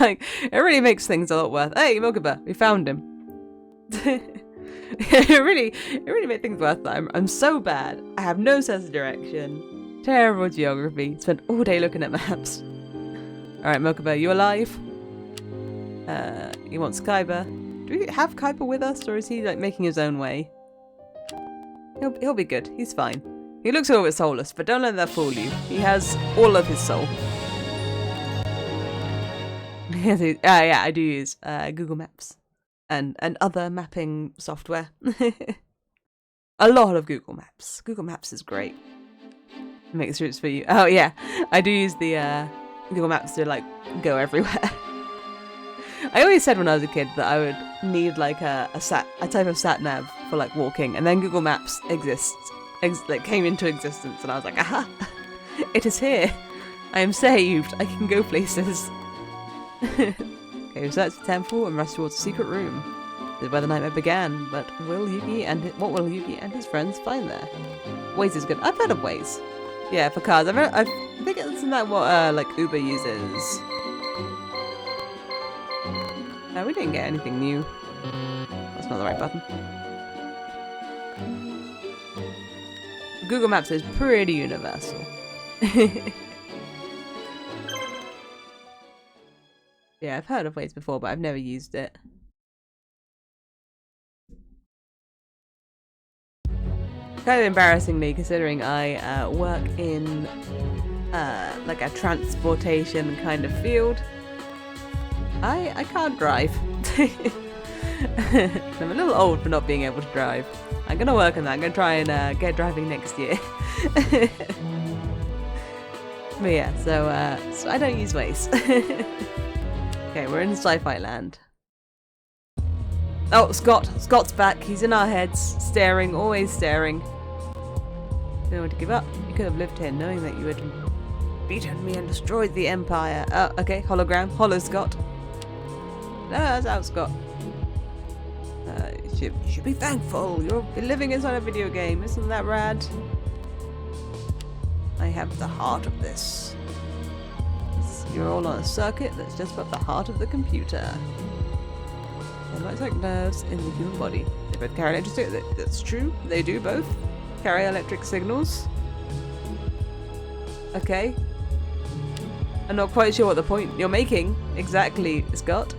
Like, it really makes things a lot worse. Hey, Milkaba, we found him. it really made things worse that I'm so bad. I have no sense of direction. Terrible geography. Spent all day looking at maps. Alright, Milkaba, you alive? You want Skyber? Do we have Kuiper with us, or is he like making his own way? He'll be good. He's fine. He looks a little bit soulless, but don't let that fool you. He has all of his soul. Yeah, I do use Google Maps and other mapping software. A lot of Google Maps. Google Maps is great. It makes routes for you. Oh yeah, I do use the Google Maps to like go everywhere. I always said when I was a kid that I would need like a type of sat nav for like walking, and then Google Maps came into existence, and I was like, aha, it is here. I am saved. I can go places. Okay, we search the temple and rush towards a secret room. This is where the nightmare began, but what will Yuki and his friends find there? Waze is good. I've heard of Waze. Yeah, for cars. I think isn't that what like Uber uses? No, we didn't get anything new. That's not the right button. Google Maps is pretty universal. Yeah, I've heard of Waze before, but I've never used it. Kind of embarrassingly, considering I work in like a transportation kind of field. I can't drive. I'm a little old for not being able to drive. I'm gonna work on that. I'm gonna try and get driving next year. But yeah, so I don't use Waze. Okay, we're in sci-fi land. Oh, Scott! Scott's back. He's in our heads, staring, always staring. You don't want to give up. You could have lived here knowing that you had beaten me and destroyed the Empire. Oh, okay, hologram. Hollow Scott. No, that's out, Scott. You should be thankful. You're living inside a video game. Isn't that rad? I have the heart of this. You're all on a circuit that's just above the heart of the computer. They're much like nerves in the human body. They both carry electric. That's true. They do both carry electric signals. Okay. I'm not quite sure what the point you're making exactly, Scott.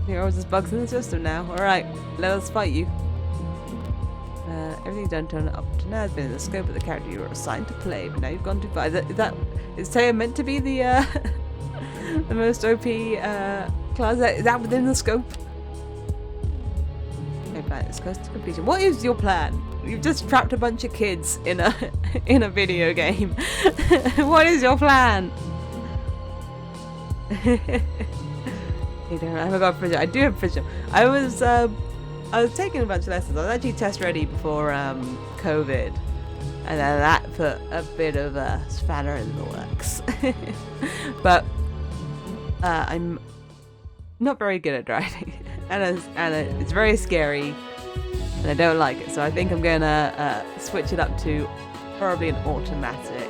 There are always just bugs in the system now. Alright, let us fight you. Everything's done turn up to now has been in the scope of the character you were assigned to play, but now you've gone too far. Is Taya meant to be the the most OP class? Is that within the scope? No plan is close to completion. What is your plan? You've just trapped a bunch of kids in a in a video game. What is your plan? I forgot Fisher. I do have Fisher. I was taking a bunch of lessons. I was actually test ready before COVID, and then that put a bit of a spanner in the works. But I'm not very good at driving, and it's very scary, and I don't like it. So I think I'm gonna switch it up to probably an automatic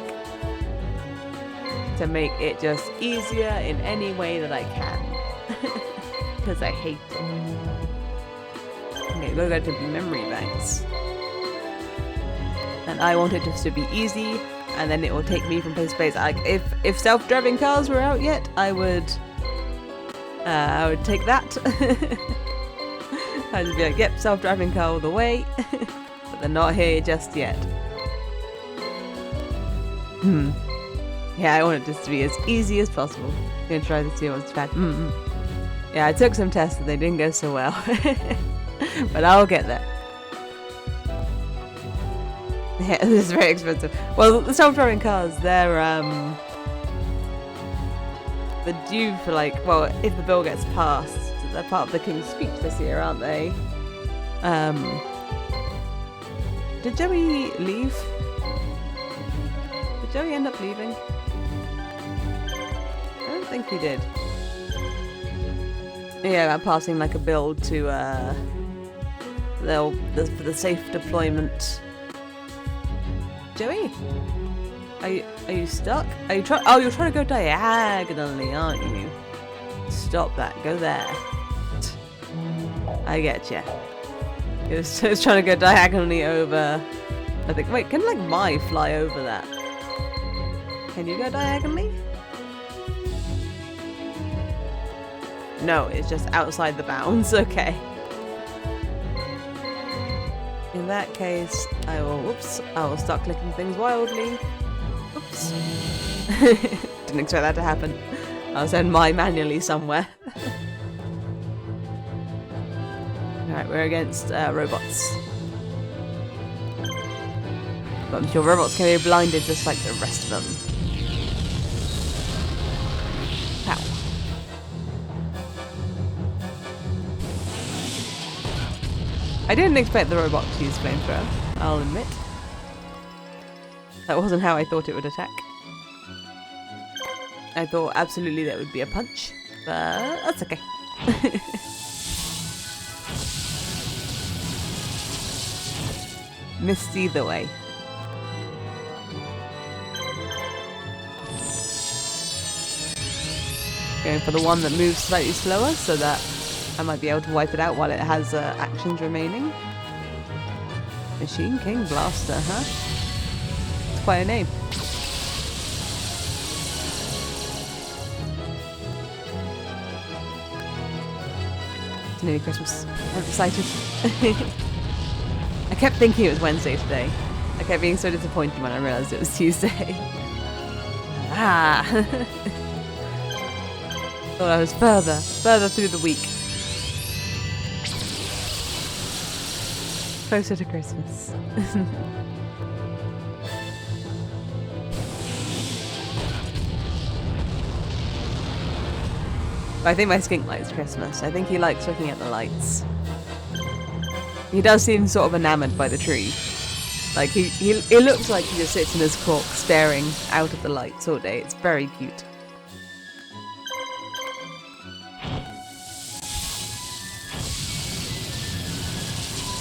to make it just easier in any way that I can. Because I hate it. Okay, we'll go to memory banks. And I want it just to be easy, and then it will take me from place to place. Like if self-driving cars were out yet, I would take that. I'd just be like, yep, self-driving car all the way. But they're not here just yet. Yeah, I want it just to be as easy as possible. I'm gonna try to see what's bad. Yeah, I took some tests and they didn't go so well. But I'll get there. Yeah, this is very expensive. Well, the self-driving cars, they're due for like, well, if the bill gets passed, they're part of the King's Speech this year, aren't they? Did Joey leave? Did Joey end up leaving? I don't think he did. Yeah, I'm passing like a bill to for the safe deployment. Joey, are you stuck? Are you trying? Oh, you're trying to go diagonally, aren't you? Stop that. Go there. I get you. It was trying to go diagonally over. I think. Wait, can like my fly over that? Can you go diagonally? No, it's just outside the bounds. Okay. In that case, I will start clicking things wildly. Oops. Didn't expect that to happen. I'll send my manually somewhere. Alright, we're against robots. But I'm sure robots can be blinded just like the rest of them. Pow. I didn't expect the robot to use flamethrower, I'll admit. That wasn't how I thought it would attack. I thought absolutely that would be a punch, but that's okay. Missed either way. Going for the one that moves slightly slower so that I might be able to wipe it out while it has actions remaining. Machine King Blaster, huh? It's quite a name. It's nearly Christmas. I'm excited. I kept thinking it was Wednesday today. I kept being so disappointed when I realised it was Tuesday. Ah! Thought I was further through the week. Closer to Christmas. But I think my skink likes Christmas. I think he likes looking at the lights. He does seem sort of enamoured by the tree. Like, it looks like he just sits in his cork staring out at the lights all day. It's very cute.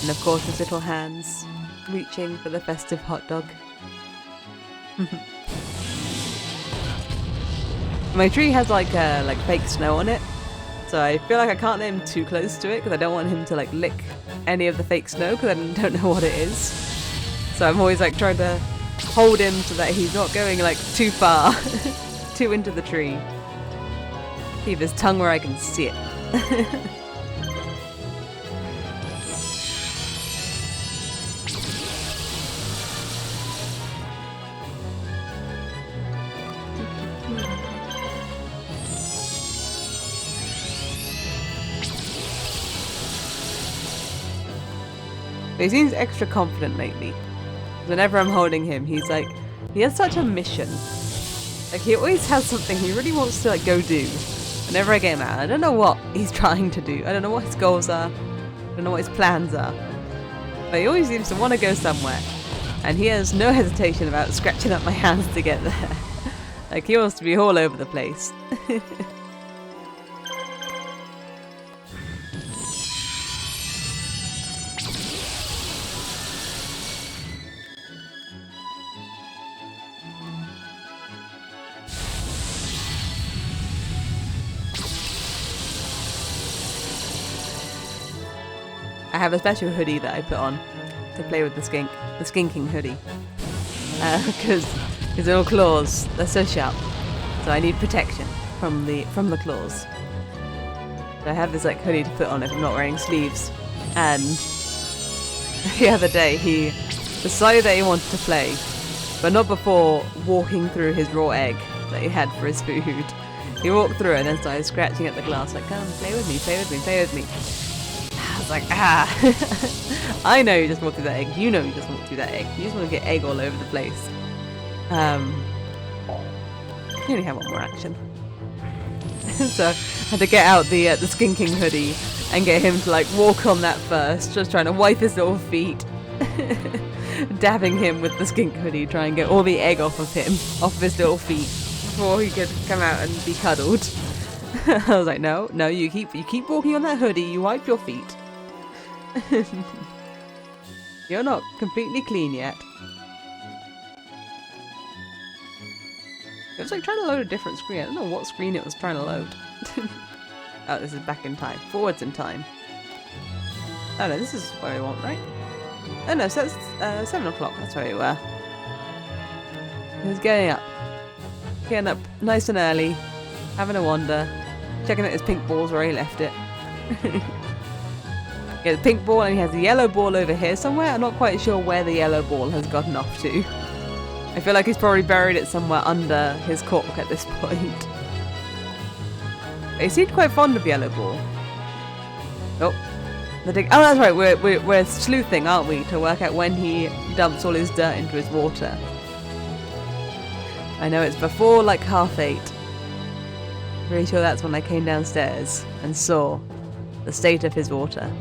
And of course his little hands reaching for the festive hot dog. My tree has like fake snow on it, so I feel like I can't let him too close to it because I don't want him to like lick any of the fake snow because I don't know what it is. So I'm always like trying to hold him so that he's not going like too far, too into the tree. Keep his tongue where I can see it. But he seems extra confident lately. Whenever I'm holding him, he's like, he has such a mission. Like, he always has something he really wants to like go do. Whenever I get him out, I don't know what he's trying to do. I don't know what his goals are. I don't know what his plans are. But he always seems to want to go somewhere. And he has no hesitation about scratching up my hands to get there. Like, he wants to be all over the place. I have a special hoodie that I put on to play with the skink, the skinking hoodie, because his little claws, they're so sharp, so I need protection from the claws. So I have this like hoodie to put on if I'm not wearing sleeves. And the other day he decided that he wanted to play, but not before walking through his raw egg that he had for his food. He walked through and then started scratching at the glass like, come, play with me, play with me, play with me. I was like, ah. I know you just walked through that egg. You know you just walked through that egg. You just want to get egg all over the place. You only have one more action. So I had to get out the skinking hoodie and get him to like walk on that first, just trying to wipe his little feet. Dabbing him with the skink hoodie, try and get all the egg off of him, off of his little feet, before he could come out and be cuddled. I was like, no, you keep walking on that hoodie, you wipe your feet. You're not completely clean yet. It was like trying to load a different screen. I don't know what screen it was trying to load. Oh, this is back in time. Forwards in time. Oh no, this is where we want, right? Oh no, so it's 7 o'clock. That's where we were. He was getting up. Getting up nice and early. Having a wander. Checking out his pink balls where he left it. He has a pink ball and he has a yellow ball over here somewhere. I'm not quite sure where the yellow ball has gotten off to. I feel like he's probably buried it somewhere under his cork at this point. He seemed quite fond of yellow ball. Oh, oh, that's right. We're sleuthing, aren't we, to work out when he dumps all his dirt into his water. I know it's before like 8:30. Pretty sure that's when I came downstairs and saw the state of his water.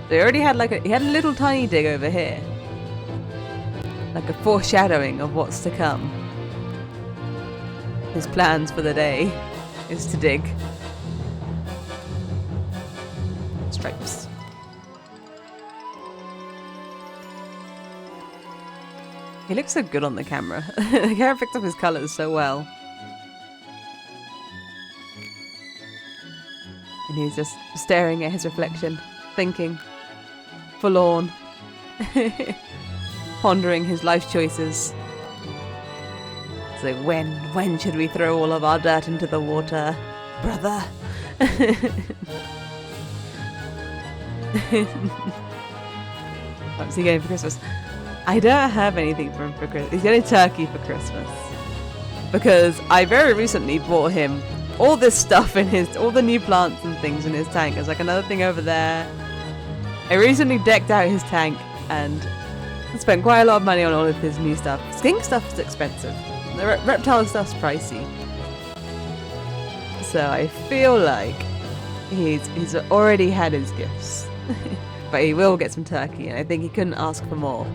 They already had he had a little tiny dig over here. Like a foreshadowing of what's to come. His plans for the day is to dig. Stripes. He looks so good on the camera. The camera picked up his colours so well. And he's just staring at his reflection, thinking, forlorn, pondering his life choices. It's like, when should we throw all of our dirt into the water, brother? What's he getting for Christmas? I don't have anything for him for Christmas. He's getting turkey for Christmas. Because I very recently bought him all this stuff in all the new plants and things in his tank. There's like another thing over there. I recently decked out his tank and spent quite a lot of money on all of his new stuff. Skink stuff is expensive. The reptile stuff's pricey. So I feel like he's already had his gifts. But he will get some turkey, and I think he couldn't ask for more.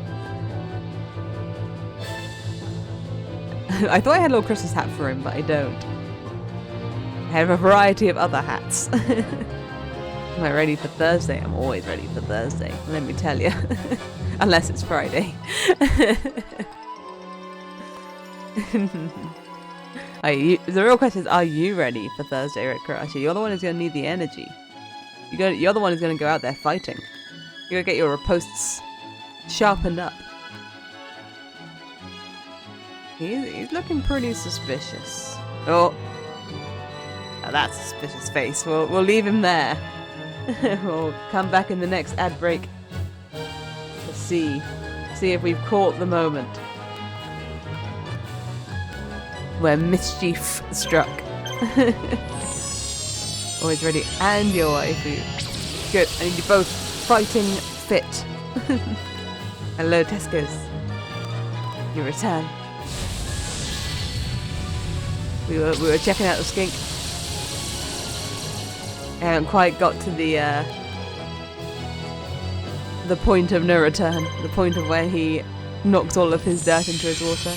I thought I had a little Christmas hat for him, but I don't. I have a variety of other hats. Am I ready for Thursday? I'm always ready for Thursday, let me tell you. Unless it's Friday. The real question is, are you ready for Thursday, Red Karachi? You're the one who's going to need the energy. You're the one who's going to go out there fighting. You're going to get your ripostes sharpened up. He's looking pretty suspicious. Oh. Now that's a suspicious face. We'll leave him there. We'll come back in the next ad break to see if we've caught the moment where mischief struck. Always ready. And your waifu. Good. I need you both fighting fit. Hello, Tesco's. You return. We were checking out the skink. I haven't quite got to the point of no return. The point of where he knocks all of his dirt into his water.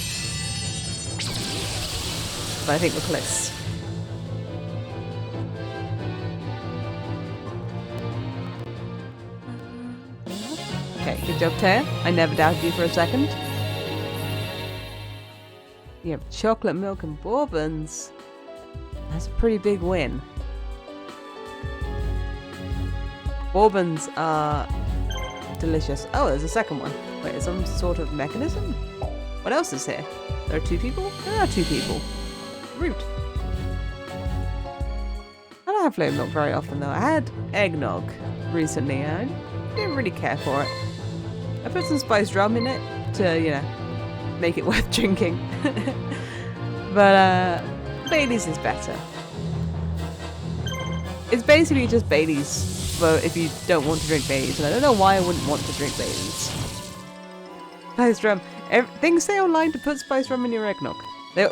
But I think we're close. Okay, good job, Taya. I never doubted you for a second. You have chocolate milk and bourbons. That's a pretty big win. Bourbons are delicious. Oh, there's a second one. Wait, is some sort of mechanism? What else is here? There are two people? There are two people. Rude. I don't have flavored milk very often though. I had eggnog recently and I didn't really care for it. I put some spiced rum in it to, you know, make it worth drinking. But Bailey's is better. It's basically just Bailey's. Well, if you don't want to drink Baileys, and I don't know why I wouldn't want to drink Baileys. Spiced rum. Things say online to put spiced rum in your eggnog.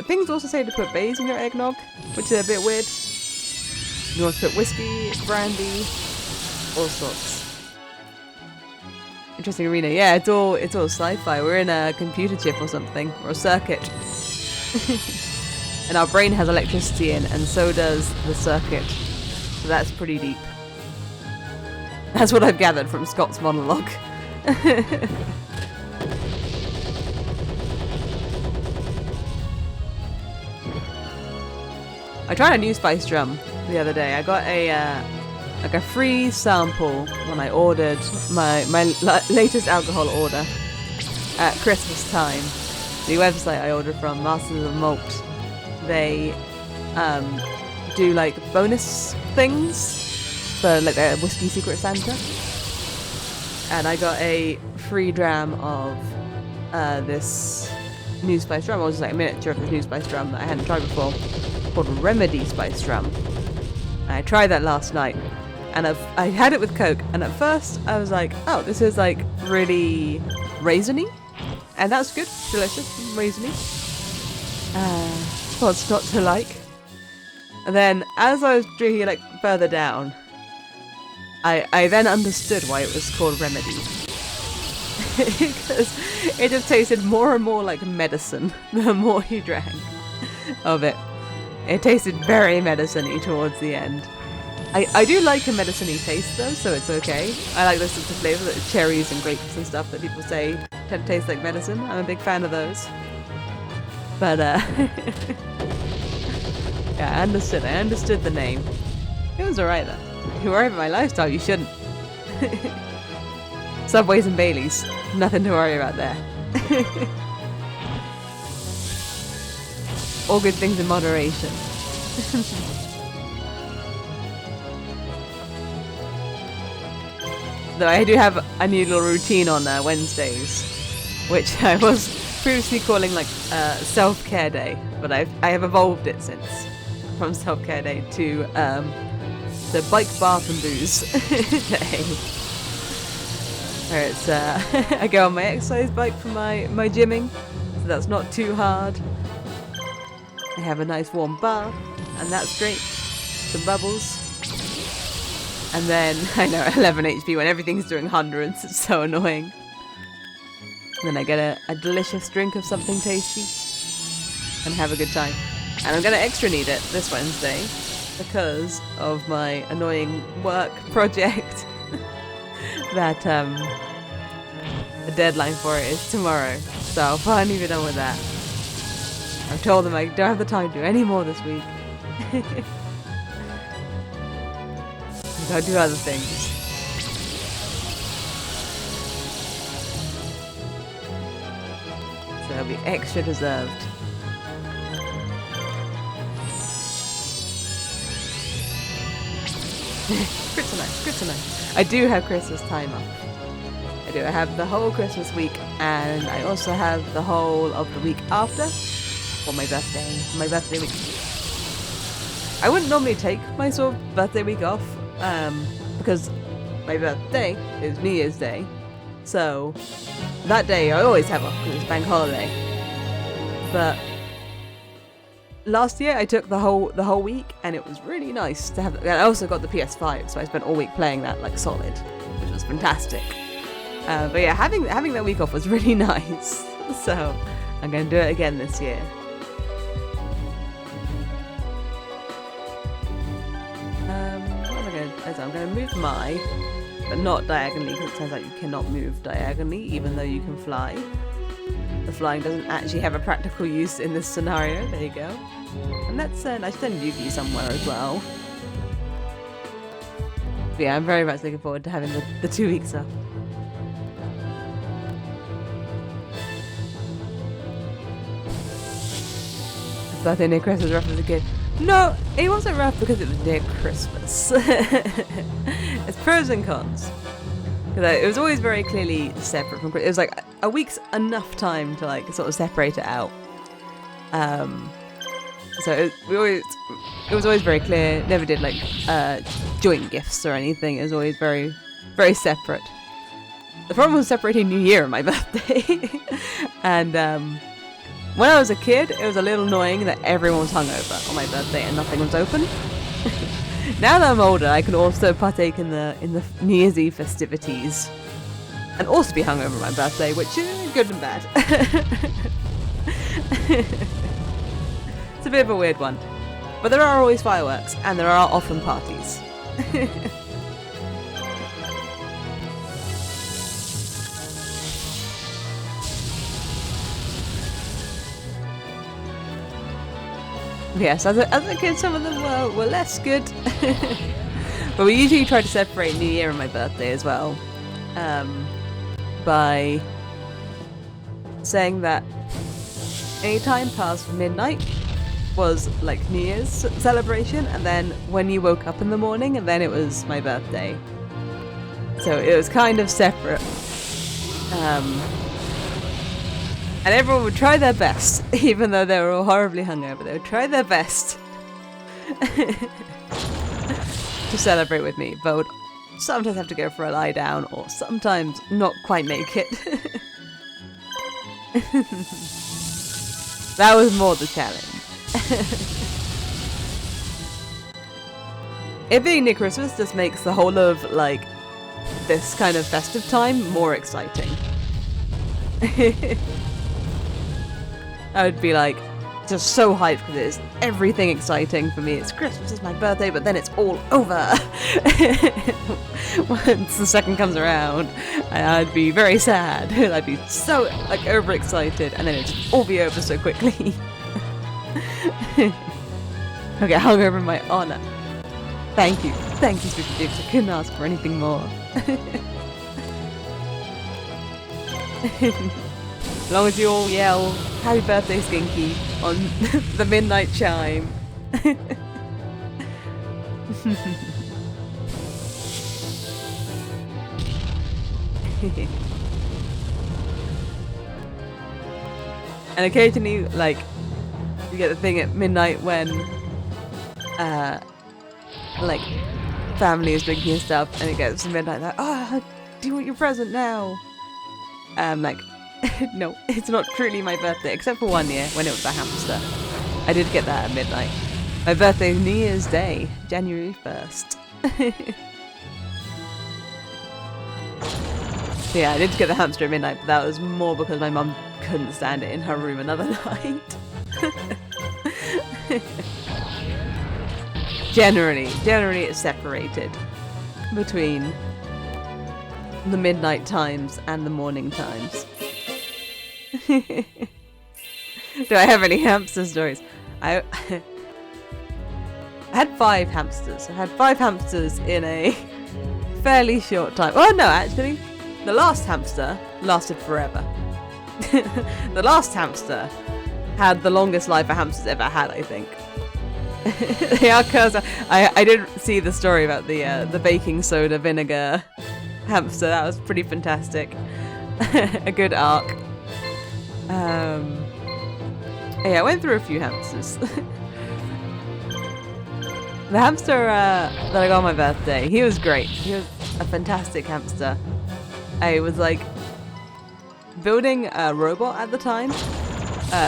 Things also say to put Baileys in your eggnog, which is a bit weird. You want to put whiskey, brandy, all sorts. Interesting arena. Yeah, it's all sci-fi. We're in a computer chip or something, or a circuit. And our brain has electricity in, and so does the circuit. So that's pretty deep. That's what I've gathered from Scott's monologue. I tried a new spiced rum the other day. I got a free sample when I ordered my latest alcohol order at Christmas time. The website I ordered from, Masters of Malt, they do like bonus things for like a whiskey secret Santa, and I got a free dram of this new spiced rum. It was just like a miniature of this new spiced rum that I hadn't tried before, called Remedy spiced rum. And I tried that last night, and I had it with Coke, and at first I was like, oh, this is like really raisiny, and that's good, delicious, raisiny. What's not to like? And then as I was drinking it like further down, I then understood why it was called Remedy. Because it just tasted more and more like medicine the more you drank of it. It tasted very medicine-y towards the end. I do like a medicine-y taste though, so it's okay. I like those sorts of flavours, like cherries and grapes and stuff that people say tend to taste like medicine. I'm a big fan of those. But yeah, I understood the name. It was alright though. If you worry about my lifestyle, you shouldn't. Subways and Baileys. Nothing to worry about there. All good things in moderation. Though I do have a new little routine on Wednesdays, which I was previously calling like self-care day, but I have evolved it since from self-care day to the bike, bath and booze day. Where it's I go on my exercise bike for my gymming, so that's not too hard. I have a nice warm bath, and that's great. Some bubbles. And then, I know, 11 HP when everything's doing hundreds, it's so annoying. And then I get a delicious drink of something tasty and have a good time. And I'm going to extra need it this Wednesday because of my annoying work project that the deadline for it is tomorrow. So I'll finally be done with that. I've told them I don't have the time to do any more this week. I'll do other things. So it'll be extra deserved. Kryptonite. I do have Christmas time off. I do. I have the whole Christmas week, and I also have the whole of the week after for my birthday week. I wouldn't normally take my sort of birthday week off. Because my birthday is New Year's Day, so that day I always have off because it's bank holiday. But last year I took the whole week, and it was really nice to have. I also got the PS5, so I spent all week playing that like solid, which was fantastic. But yeah, having that week off was really nice. So I'm going to do it again this year. I'm going to move my, but not diagonally, because it turns out you cannot move diagonally, even though you can fly. The flying doesn't actually have a practical use in this scenario. There you go. And let's I should send Yuki somewhere as well. But yeah, I'm very much looking forward to having the 2 weeks off. Birthday near Christmas rough as a kid. No, it wasn't rough because it was near Christmas. It's pros and cons. It was always very clearly separate from Christmas. It was like a week's enough time to like sort of separate it out. So it was always very clear. Never did like joint gifts or anything. It was always very, very separate. The problem was separating New Year and my birthday. And when I was a kid, it was a little annoying that everyone was hungover on my birthday and nothing was open. Now that I'm older, I can also partake in the New Year's Eve festivities and also be hungover on my birthday, which is good and bad. It's a bit of a weird one, but there are always fireworks and there are often parties. Yes, as a kid, some of them were less good. But we usually try to separate New Year and my birthday as well. By saying that any time past midnight was like New Year's celebration, and then when you woke up in the morning, and then it was my birthday. So it was kind of separate. And everyone would try their best, even though they were all horribly hungover. They would try their best to celebrate with me, but would sometimes have to go for a lie down, or sometimes not quite make it. That was more the challenge. It being near Christmas just makes the whole of, like, this kind of festive time more exciting. I would be like, just so hyped because it is everything exciting for me. It's Christmas, it's my birthday, but then it's all over. Once the second comes around, and I'd be very sad. I'd be so like overexcited, and then it'd just all be over so quickly. I'll get hungover in my honor. Thank you, Super Dukes. I couldn't ask for anything more. As long as you all yell, "Happy birthday, Skinky," on the midnight chime. And occasionally, like, you get the thing at midnight when, like, family is drinking and stuff, and it gets to midnight, like, oh, do you want your present now? Like, no, it's not truly my birthday, except for one year when it was a hamster. I did get that at midnight. My birthday is New Year's Day, January 1st. So yeah, I did get the hamster at midnight, but that was more because my mum couldn't stand it in her room another night. Generally it's separated between the midnight times and the morning times. Do I have any hamster stories? I had 5 hamsters. I had 5 hamsters in a fairly short time. Oh no, actually, the last hamster lasted forever. The last hamster had the longest life a hamster's ever had, I think. Yeah, because I did see the story about the baking soda vinegar hamster. That was pretty fantastic. A good arc. Yeah, I went through a few hamsters. The hamster that I got on my birthday, he was great. He was a fantastic hamster. I was like building a robot at the time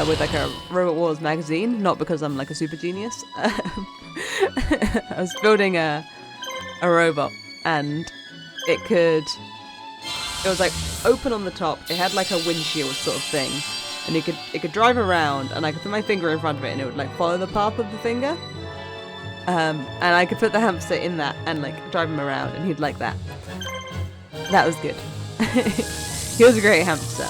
with like a Robot Wars magazine, not because I'm like a super genius. I was building a robot, and it was like open on the top. It had like a windshield sort of thing, and it could drive around, and I could put my finger in front of it, and it would like follow the path of the finger. And I could put the hamster in that and like drive him around, and he'd like that. That was good. He was a great hamster.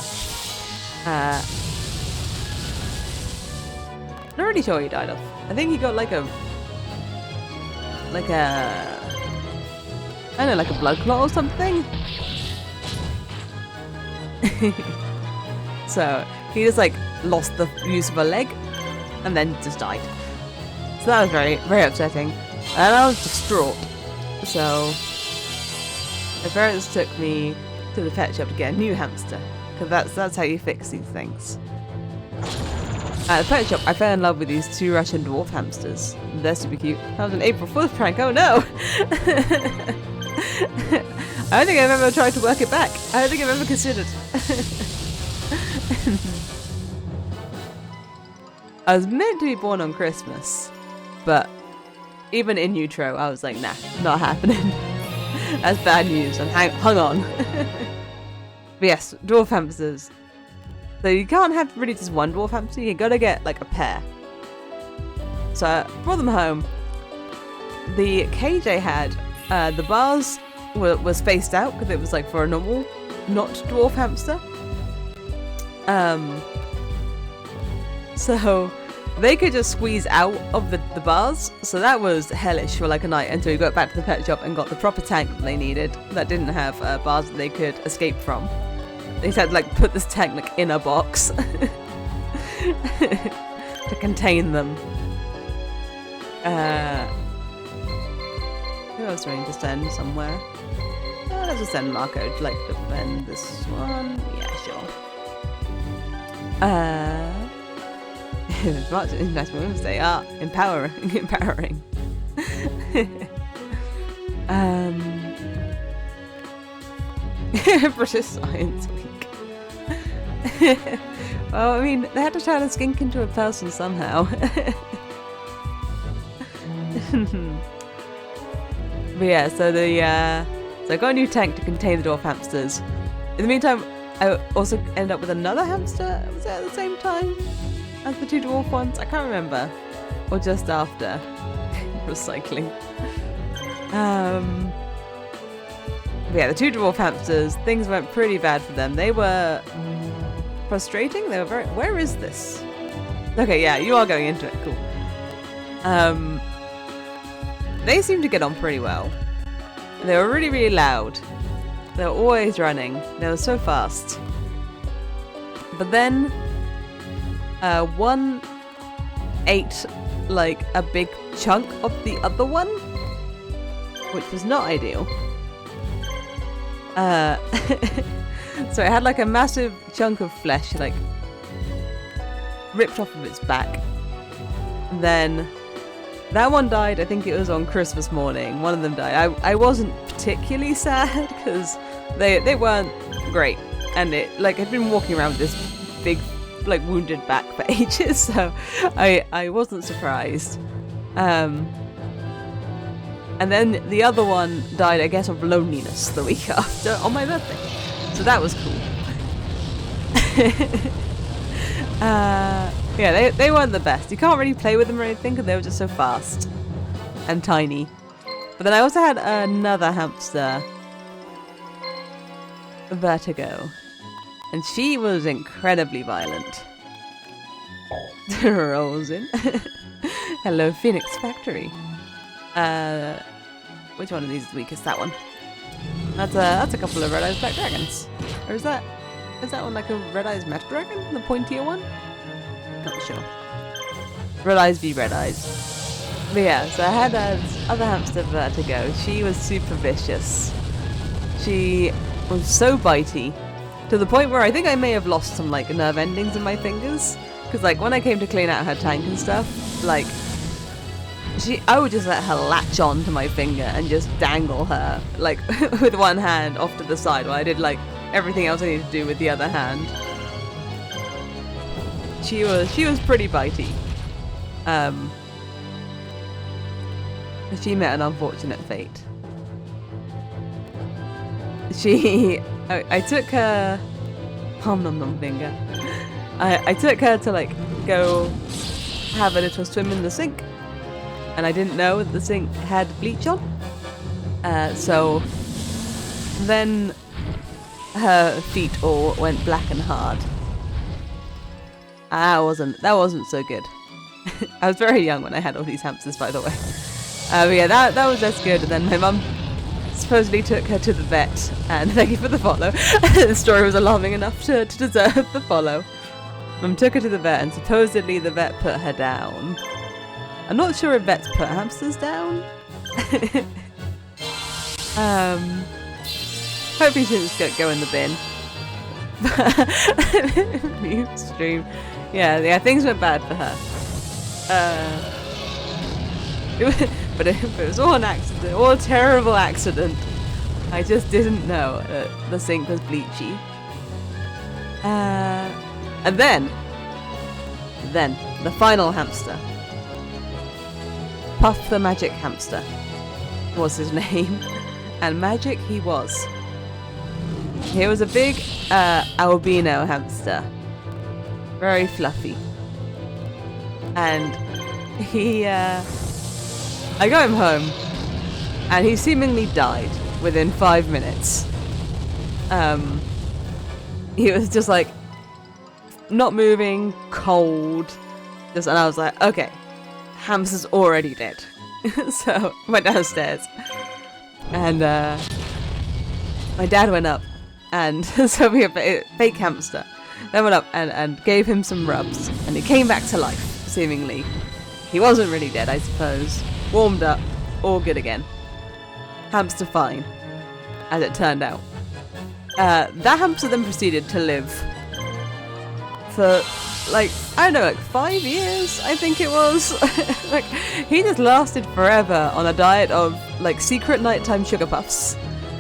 Not really sure what he died of. I think he got like a I don't know, like a blood clot or something. So he just like lost the use of a leg and then just died. So that was very, very upsetting. And I was distraught. So my parents took me to the pet shop to get a new hamster. Because that's how you fix these things. At the pet shop, I fell in love with these 2 Russian dwarf hamsters. They're super cute. That was an April Fool's prank. Oh no! I don't think I've ever tried to work it back. I don't think I've ever considered. I was meant to be born on Christmas, but even in utero, I was like, nah, not happening. That's bad news. And hung on. But yes, dwarf hamsters. So you can't have really just one dwarf hamster, you gotta get like a pair. So I brought them home. The cage I had, the bars were spaced out because it was like for a normal, not dwarf hamster. So they could just squeeze out of the bars, so that was hellish for like a night until we got back to the pet shop and got the proper tank that they needed that didn't have bars that they could escape from. They had to like put this tank like in a box to contain them. Who else do I need to send somewhere? Let's just send Marco to like defend this one. Yeah, sure. March International Women's Day. Empowering. British Science Week. Well, I mean, they had to turn a skink into a person somehow. But yeah, so I got a new tank to contain the dwarf hamsters. In the meantime, I also ended up with another hamster. Was it at the same time as the 2 dwarf ones? I can't remember. Or just after. Recycling. But yeah, the 2 dwarf hamsters, things went pretty bad for them. They were frustrating. They were very... Where is this? Okay, yeah, you are going into it. Cool. They seemed to get on pretty well. They were really, really loud. They were always running. They were so fast. But then, one ate like a big chunk of the other one, which was not ideal. So it had like a massive chunk of flesh, like ripped off of its back. Then that one died, I think it was on Christmas morning. One of them died. I wasn't particularly sad because they weren't great. And it like I'd been walking around with this big like wounded back for ages, so I wasn't surprised. And then the other one died, I guess, of loneliness the week after on my birthday. So that was cool. Yeah, they weren't the best. You can't really play with them or anything because they were just so fast and tiny. But then I also had another hamster, Vertigo. And she was incredibly violent. Rolls in. Hello, Phoenix Factory. Which one of these is weakest? That one. That's a couple of Red Eyes Black Dragons. Or is that one like a Red Eyes Metal Dragon? The pointier one? Not sure. Red Eyes v Red Eyes. But yeah, so I had other hamster Vertigo. She was super vicious. She was so bitey. To the point where I think I may have lost some like nerve endings in my fingers. Because like when I came to clean out her tank and stuff, like I would just let her latch on to my finger and just dangle her like with one hand off to the side while I did like everything else I needed to do with the other hand. She was pretty bitey. She met an unfortunate fate. I took her nom finger. I took her to like go have a little swim in the sink, and I didn't know that the sink had bleach on. So then her feet all went black and hard. That wasn't so good. I was very young when I had all these hamsters, by the way. But yeah, that was less good. And then my mum supposedly took her to the vet, and thank you for the follow. The story was alarming enough to deserve the follow. Mum took her to the vet, and supposedly the vet put her down. I'm not sure if vets put hamsters down. Hopefully she didn't just go in the bin. Mute stream. Yeah, things went bad for her. But it was all an accident, all a terrible accident. I just didn't know that the sink was bleachy. And then the final hamster. Puff the Magic Hamster was his name. And magic he was. He was a big albino hamster. Very fluffy. And I got him home, and he seemingly died within 5 minutes. He was just like not moving, cold, and I was like, okay, hamster's already dead. So I went downstairs, and my dad went up, and so we have a fake hamster. Then went up and gave him some rubs, and he came back to life, seemingly. He wasn't really dead, I suppose. Warmed up, all good again. Hamster fine, as it turned out. That hamster then proceeded to live for, like, I don't know, like 5 years, I think it was. Like, he just lasted forever on a diet of, like, secret nighttime sugar puffs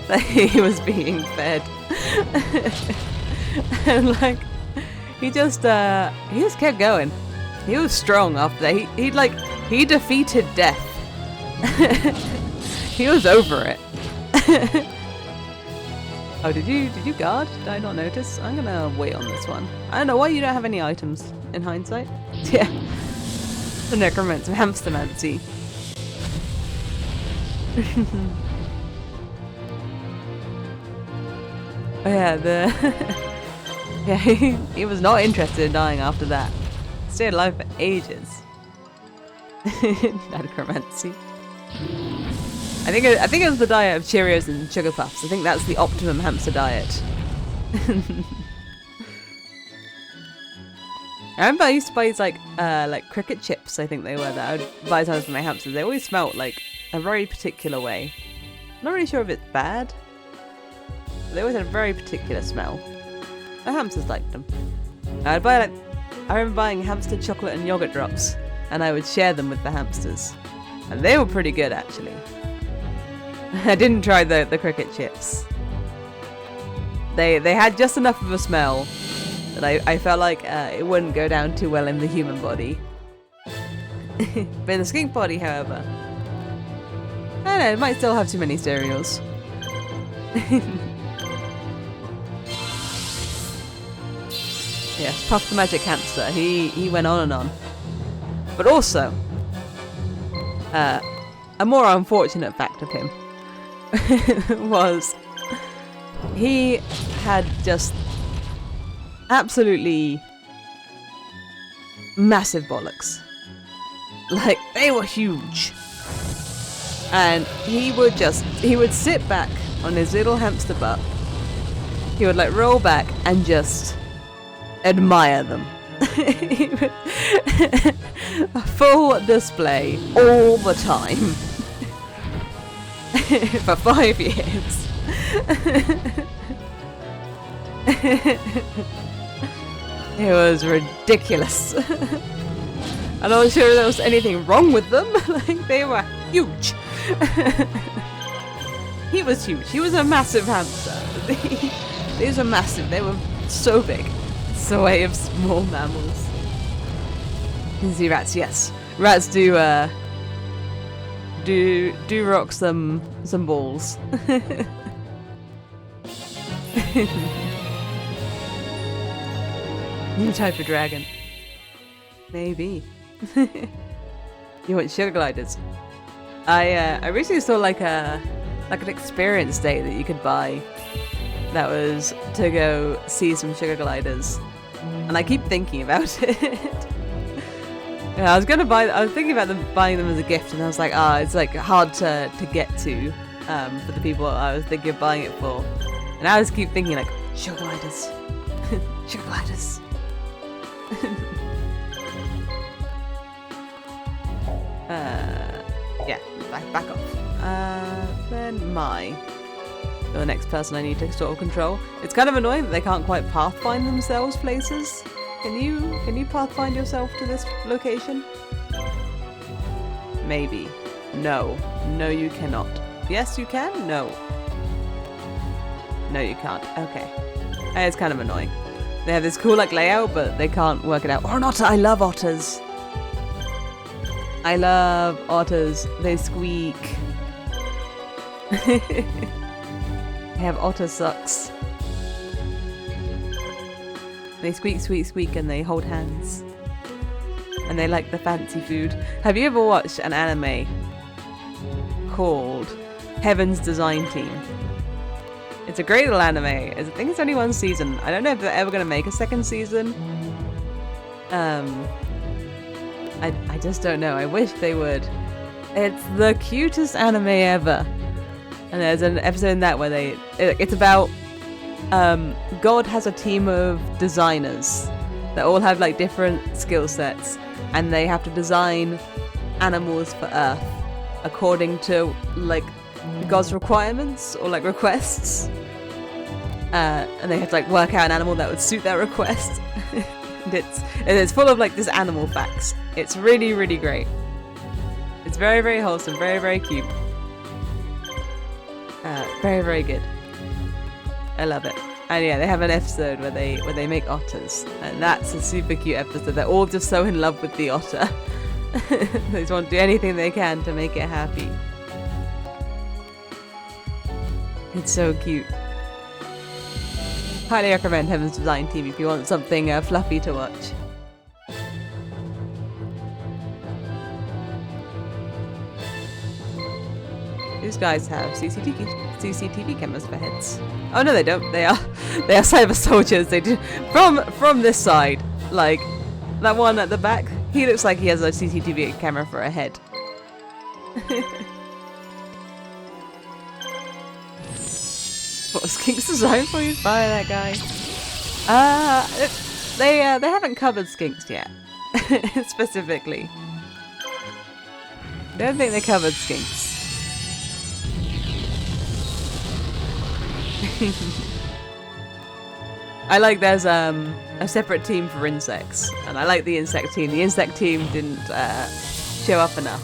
that he was being fed. And, like, he just kept going. He was strong after that. He defeated death. He was over it. Oh, did you guard? Did I not notice? I'm gonna wait on this one. I don't know why you don't have any items in hindsight. Yeah. The necromancy, hamstermancy. Oh yeah, yeah, he was not interested in dying after that. Stayed alive for ages. Necromancy. I think it was the diet of Cheerios and Sugar Puffs. I think that's the optimum hamster diet. I remember I used to buy these like cricket chips, I think they were, that I would buy times for my hamsters. They always smelt like a very particular way. Not really sure if it's bad. They always had a very particular smell. The hamsters liked them. I remember buying hamster chocolate and yogurt drops, and I would share them with the hamsters. And they were pretty good, actually. I didn't try the cricket chips. They had just enough of a smell that I felt like it wouldn't go down too well in the human body. But in the skink body, however, I don't know, it might still have too many cereals. Yes, Puff the Magic Hamster. He went on and on. But also, a more unfortunate fact of him was he had just absolutely massive bollocks. Like, they were huge. And he would sit back on his little hamster butt. He would like roll back and just admire them. A full display all the time. For 5 years. It was ridiculous. I'm not sure there was anything wrong with them. Like, they were huge. He was huge. He was a massive hamster. These were massive. They were so big. It's the way of small mammals. You can see rats, yes. Rats do rock some balls. New type of dragon. Maybe. You want sugar gliders? I recently saw like an experience day that you could buy that was to go see some sugar gliders, and I keep thinking about it. Yeah, I was thinking about buying them as a gift, and I was like, it's like hard to get to for the people I was thinking of buying it for, and I just keep thinking like sugar gliders, sugar gliders. Yeah, back off. Then the next person I need to sort of control. It's kind of annoying that they can't quite pathfind themselves places. Can you pathfind yourself to this location? Maybe. No. No, you cannot. Yes, you can? No. No, you can't. Okay. It's kind of annoying. They have this cool like layout, but they can't work it out. Or an otter! I love otters! I love otters. They squeak. They have otter sucks. They squeak, squeak, squeak, and they hold hands. And they like the fancy food. Have you ever watched an anime called Heaven's Design Team? It's a great little anime. I think it's only one season. I don't know if they're ever going to make a second season. I just don't know. I wish they would. It's the cutest anime ever. And there's an episode in that where it's about God has a team of designers that all have like different skill sets, and they have to design animals for Earth according to like God's requirements or like requests. And they have to like work out an animal that would suit their request. And it's full of like this animal facts. It's really, really great. It's very, very wholesome, very, very cute. Very, very good. I love it. And yeah, they have an episode where they make otters, and that's a super cute episode. They're all just so in love with the otter. They just want to do anything they can to make it happy. It's so cute. Highly recommend Heaven's Design Team if you want something fluffy to watch. These guys have CCTV cameras for heads. Oh no, they don't. They are cyber soldiers. They do from this side, like that one at the back. He looks like he has a CCTV camera for a head. What was Kink's design for you? Fire that guy. They haven't covered skinks yet. Specifically. I don't think they covered skinks. I like there's a separate team for insects, and I like the insect team. The insect team didn't show up enough.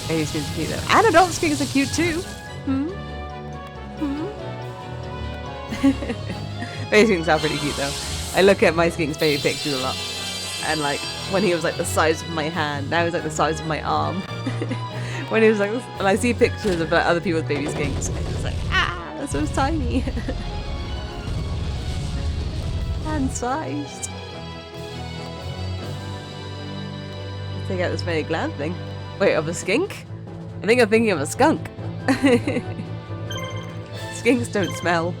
Maybe it seems cute though. And adult skinks are cute too. Baby skinks are pretty cute though. I look at my skink's baby pictures a lot, and like when he was like the size of my hand, now he's like the size of my arm. When he was like this, and I see pictures of other people's baby skinks, and it's like, ah, they're so tiny. Hand-sized. Let's take out this very glad thing. Wait, of a skink? I think I'm thinking of a skunk. Skinks don't smell.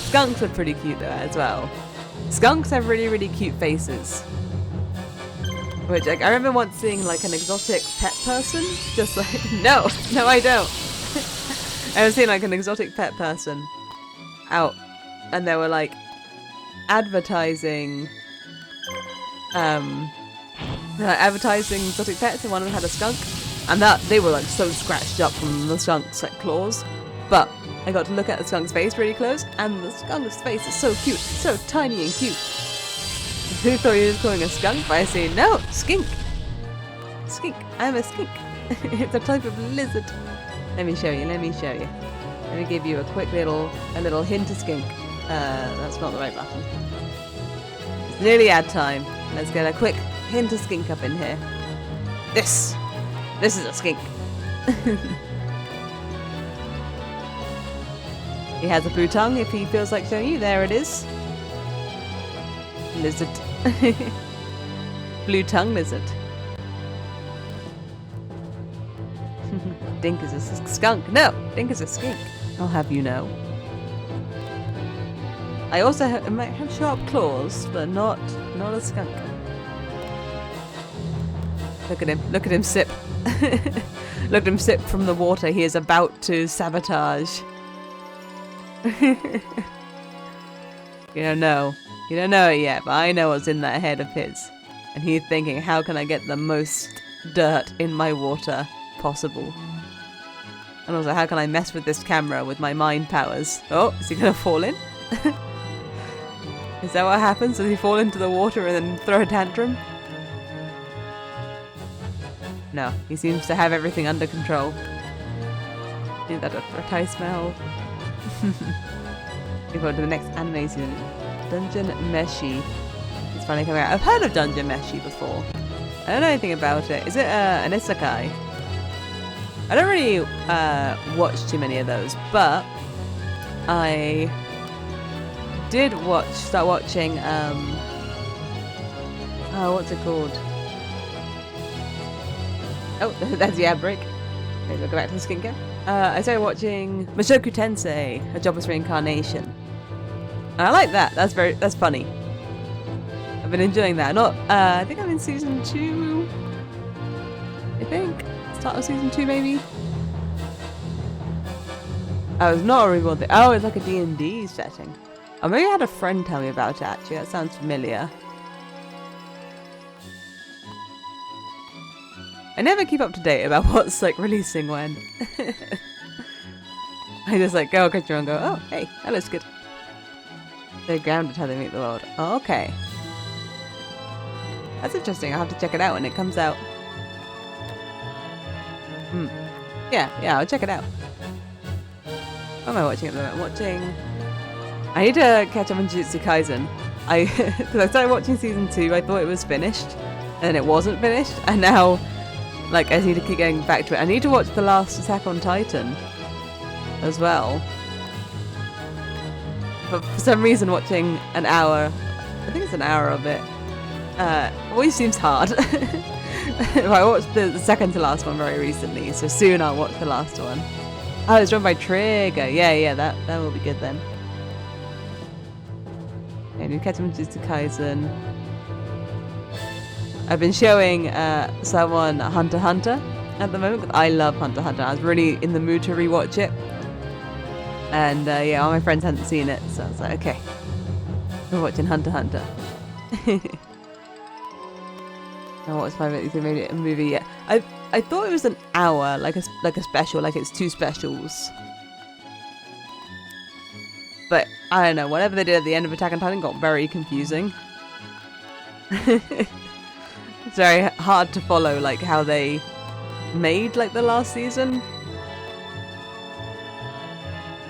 Skunks are pretty cute though as well. Skunks have really, really cute faces. Which, like, I remember once seeing like an exotic pet person, just like, no, I don't. I was seeing like an exotic pet person out, and they were like advertising exotic pets, and one of them had a skunk, and that they were like so scratched up from the skunk's like claws, but I got to look at the skunk's face really close, and the skunk's face is so cute, so tiny and cute. Who thought you were just calling a skunk? But I say, no, skink. Skink. I'm a skink. It's a type of lizard. Let me show you. Let me give you a quick little hint of skink. That's not the right button. It's nearly ad time. Let's get a quick hint of skink up in here. This is a skink. He has a blue tongue if he feels like showing you. There it is. Lizard. Blue tongue lizard. Dink is a skunk. No, Dink is a skink. I'll have you know. I also might have sharp claws, but not a skunk. Look at him. Look at him sip. Look at him sip from the water he is about to sabotage. You don't know it yet, but I know what's in that head of his. And he's thinking, how can I get the most dirt in my water possible? And also, how can I mess with this camera with my mind powers? Oh, is he gonna fall in? Is that what happens? Does he fall into the water and then throw a tantrum? No, he seems to have everything under control. Is that a threat smell? We go to the next anime season. Dungeon Meshi. It's finally coming out. I've heard of Dungeon Meshi before. I don't know anything about it. Is it an isekai? I don't really watch too many of those, but I did start watching what's it called? Oh, that's the ad break. Maybe I'll go back to the skincare. I started watching Mushoku Tensei, A Jobless Reincarnation. And I like that. That's funny. I've been enjoying that. I think I'm in season 2. I think. Start of season 2 maybe. Oh, it's not a real thing. Oh, it's like a D&D setting. Oh, maybe I had a friend tell me about it actually. That sounds familiar. I never keep up to date about what's like releasing when. I just like go catch and go, oh hey, that looks good. They're grounded how they make the world. Oh, okay. That's interesting. I'll have to check it out when it comes out. Yeah, I'll check it out. What am I watching at the moment? I'm watching... I need to catch up on Jujutsu Kaisen. Because I started watching season 2, I thought it was finished, and then it wasn't finished, and now, like, I need to keep going back to it. I need to watch the last Attack on Titan as well. But for some reason watching an hour, I think it's an hour of it, always seems hard. I watched the second to last one very recently, so soon I'll watch the last one. Oh, it's drawn by Trigger. Yeah, that will be good then. Okay, catch up on Jujutsu Kaisen. I've been showing someone Hunter x Hunter at the moment, because I love Hunter x Hunter. I was really in the mood to rewatch it. And yeah, all my friends hadn't seen it, so I was like, okay, we're watching Hunter x Hunter. I watched 5 minutes, they made it a movie yet. I thought it was an hour, like a special, like it's 2 specials. But I don't know, whatever they did at the end of Attack on Titan got very confusing. It's very hard to follow, like how they made like the last season.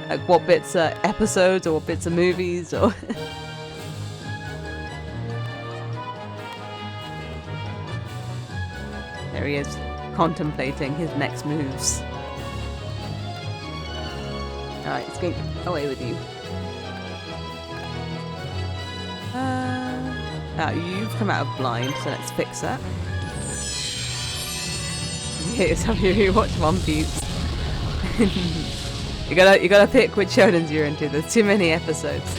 Like what bits are episodes or what bits are movies or. There he is, contemplating his next moves. Alright, let's go away with you. Now you've come out of blind, so let's fix that. Here's how you watch One Piece. you gotta pick which shonens you're into. There's too many episodes.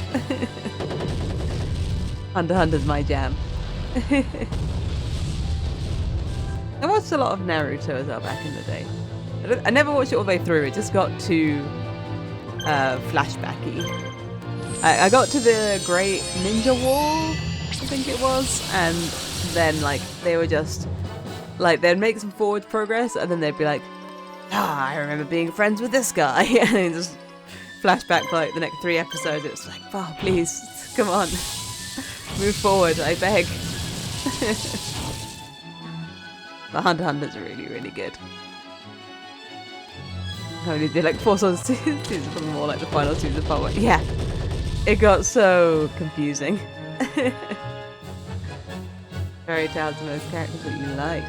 Hunter x Hunter's my jam. I watched a lot of Naruto as well back in the day. I never watched it all the way through. It just got too flashbacky. I got to the Great Ninja War, I think it was, and then like they were just like they'd make some forward progress, and then they'd be like, I remember being friends with this guy, and then just flashback for like the next 3 episodes. It was like, oh please, come on, move forward, I beg. But Hunter x Hunter's really, really good. I only did like 4 seasons of them, more like the final season part 1. Yeah, it got so confusing. Fairy Tail's the most characters that you like.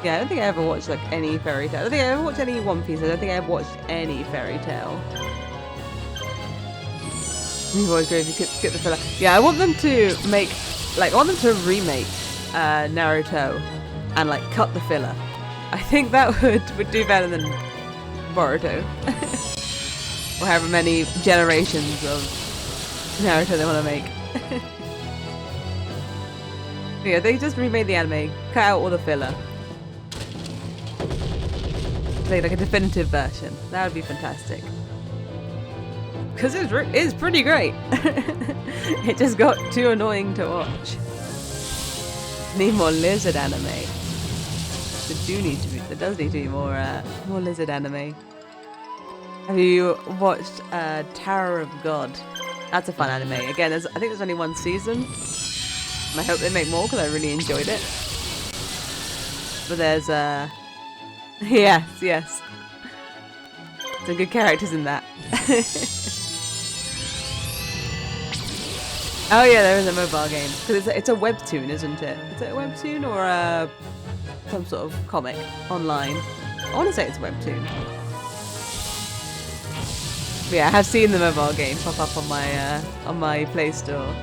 Yeah, I don't think I ever watched like any Fairy Tail. I don't think I ever watched any One Piece. I don't think I ever watched any Fairy Tail. You've always great if you skip the filler. Yeah, I want them to make, like, I want them to remake Naruto and like cut the filler. I think that would do better than Boruto. Or however many generations of Naruto they want to make. Yeah, they just remade the anime, cut out all the filler. Like a definitive version. That would be fantastic. Because it's pretty great. It just got too annoying to watch. Need more lizard anime. There does need to be more lizard anime. Have you watched Tower of God? That's a fun anime. Again, I think there's only 1 season. And I hope they make more because I really enjoyed it. But there's yes. Some good characters in that. Oh yeah, there is a mobile game. Because it's a webtoon, isn't it? Is it a webtoon or some sort of comic online? I want to say it's a webtoon. But yeah, I have seen the mobile game pop up on my Play Store.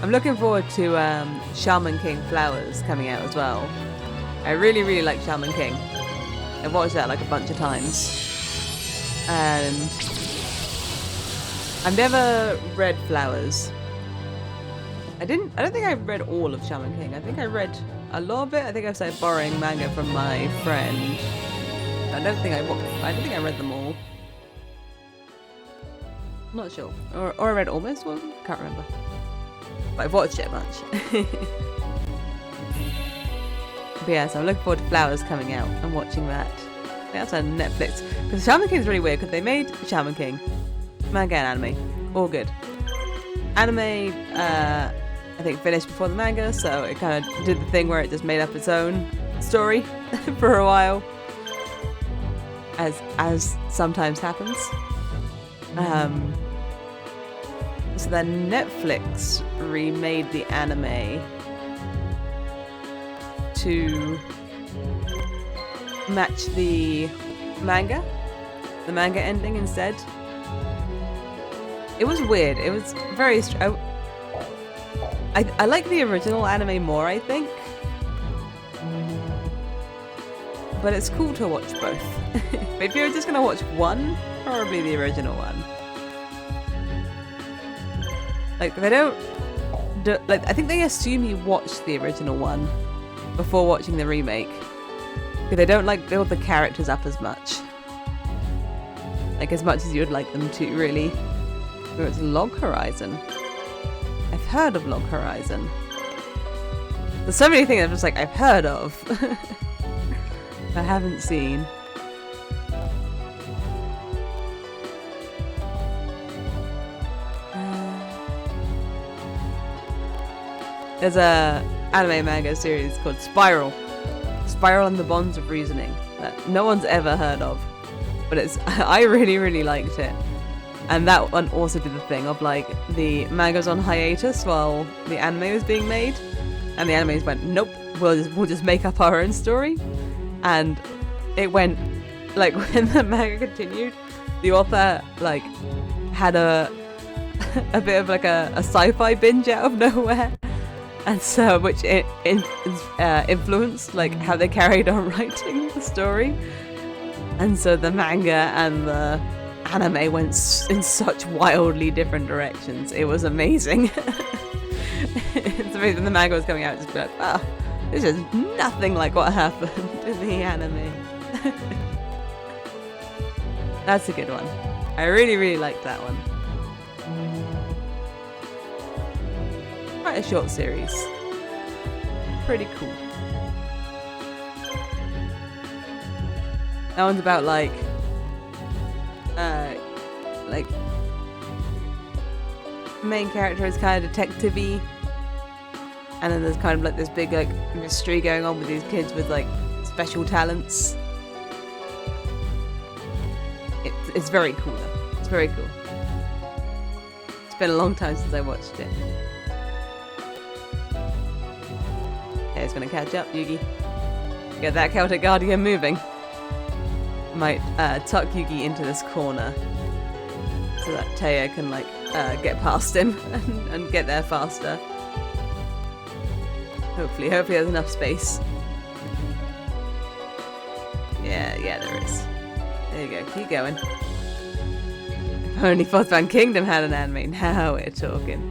I'm looking forward to Shaman King Flowers coming out as well. I really, really like Shaman King. I've watched that like a bunch of times. And I've never read Flowers. I don't think I've read all of Shaman King. I think I read a lot of it. I think I started borrowing manga from my friend. I don't think I read them all. I'm not sure. Or I read almost one? Can't remember. But I've watched it a bunch. But yeah, so I'm looking forward to Flowers coming out and watching that. I think that's on Netflix. Because Shaman King is really weird because they made Shaman King, manga and anime, all good. Anime, I think finished before the manga, so it kind of did the thing where it just made up its own story for a while, as sometimes happens. So then Netflix remade the anime to match the manga ending instead. It was weird. It was very I like the original anime more, I think. But it's cool to watch both. But if you're just gonna watch one, probably the original one. Like they don't like, I think they assume you watched the original one before watching the remake. Because they don't like build the characters up as much. Like as much as you would like them to, really. Oh, it's Log Horizon. I've heard of Log Horizon. There's so many things I'm just like, I've heard of. I haven't seen. There's a anime manga series called Spiral. Spiral and the Bonds of Reasoning that no one's ever heard of. But it's I really, really liked it. And that one also did the thing of like the manga's on hiatus while the anime was being made. And the animes went, nope, we'll just make up our own story. And it went, like, when the manga continued, the author, like, had a bit of, like, a sci-fi binge out of nowhere. And so, which influenced, like, how they carried on writing the story. And so the manga and the anime went in such wildly different directions. It was amazing. It's amazing. The manga was coming out, just be like, oh, this is nothing like what happened in the anime. That's a good one. I really, really liked that one. Quite a short series. Pretty cool. That one's about like main character is kind of detective-y, and then there's kind of like this big like mystery going on with these kids with like special talents. It's very cool though. It's very cool. It's been a long time since I watched it. Okay, it's gonna catch up, Yugi. Get that Celtic Guardian moving. Might tuck Yugi into this corner so that Taya can like get past him and get there faster. Hopefully there's enough space. Yeah, there is. There you go, keep going. If only Falsebound Kingdom had an anime. Now we're talking.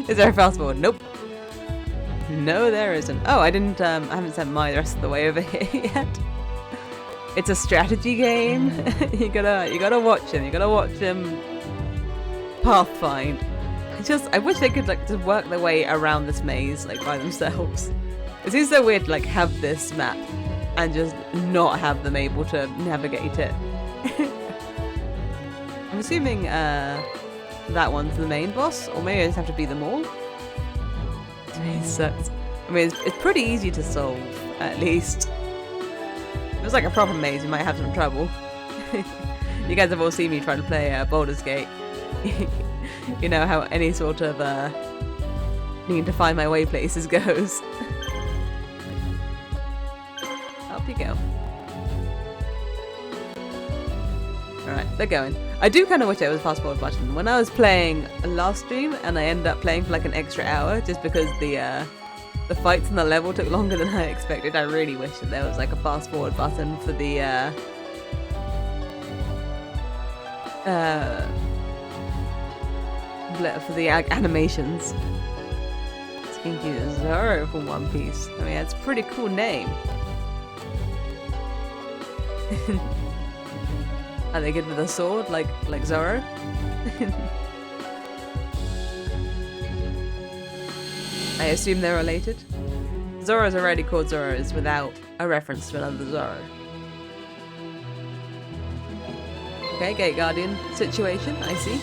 Is there a fast forward? Nope. No, there isn't. Oh, I haven't sent my the rest of the way over here yet. It's a strategy game. you gotta watch him. You gotta watch him pathfind. I wish they could like just work their way around this maze like by themselves. It seems so weird to like have this map and just not have them able to navigate it. I'm assuming that one's the main boss, or maybe I just have to beat them all. This maze sucks. I mean, it's pretty easy to solve, at least. If it was like a proper maze, you might have some trouble. You guys have all seen me try to play Baldur's Gate. You know how any sort of needing to find my way places goes. Up you go. Alright, they're going. I do kind of wish there was a fast forward button. When I was playing last stream, and I ended up playing for like an extra hour, just because the fights in the level took longer than I expected, I really wish that there was like a fast forward button for the animations. Thinking Zoro from One Piece. I mean, that's a pretty cool name. Are they good with a sword, like Zoro? I assume they're related. Zoro's already called Zoro's without a reference to another Zoro. Okay, Gate Guardian situation, I see.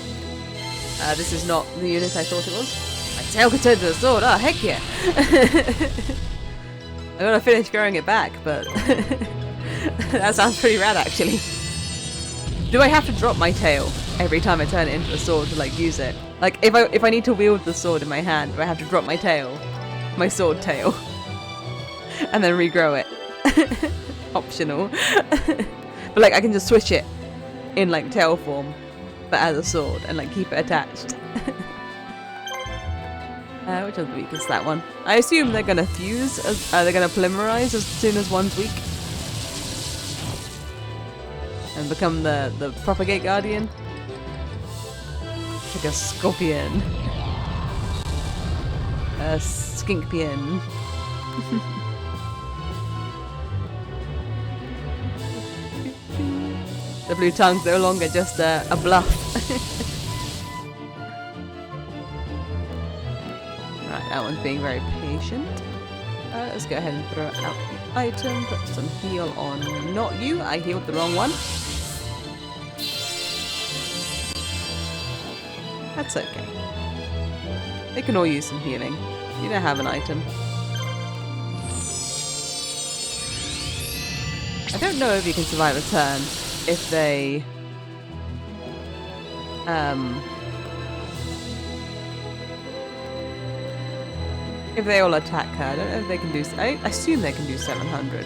This is not the unit I thought it was. My tail could turn to a sword, oh heck yeah! I gotta finish growing it back, but that sounds pretty rad actually. Do I have to drop my tail every time I turn it into a sword to like use it? Like if I need to wield the sword in my hand, do I have to drop my tail? My sword tail. And then regrow it. Optional. But like I can just switch it in like tail form, but as a sword, and like keep it attached. Which one's weak is that one? I assume they're gonna fuse, they're gonna polymerize as soon as one's weak. And become the proper Gate Guardian. Like a scorpion. A skinkpion. blue tongue's no longer just a bluff. Right, that one's being very patient. Let's go ahead and throw out the item, put some heal on not you. I healed the wrong one. That's okay. They can all use some healing. You don't have an item. I don't know if you can survive a turn if they all attack her. I don't know if they can do... I assume they can do 700.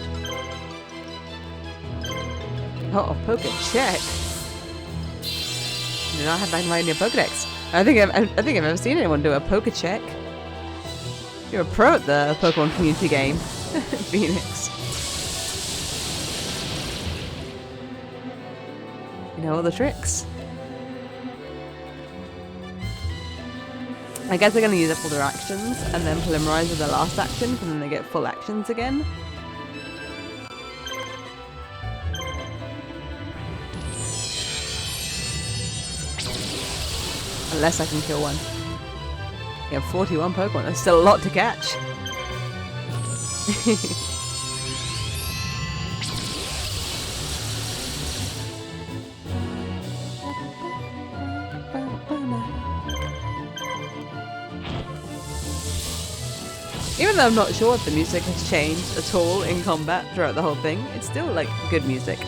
Oh, poke check. You do not have Magnemite in your Pokedex. I think I've never seen anyone do a poker check. You're a pro at the Pokemon community game, Phoenix. You know all the tricks. I guess they're going to use up all their actions and then polymerize with their last action, and then they get full actions again. Unless I can kill one. You have 41 Pokemon. There's still a lot to catch. Even though I'm not sure if the music has changed at all in combat throughout the whole thing, it's still like good music.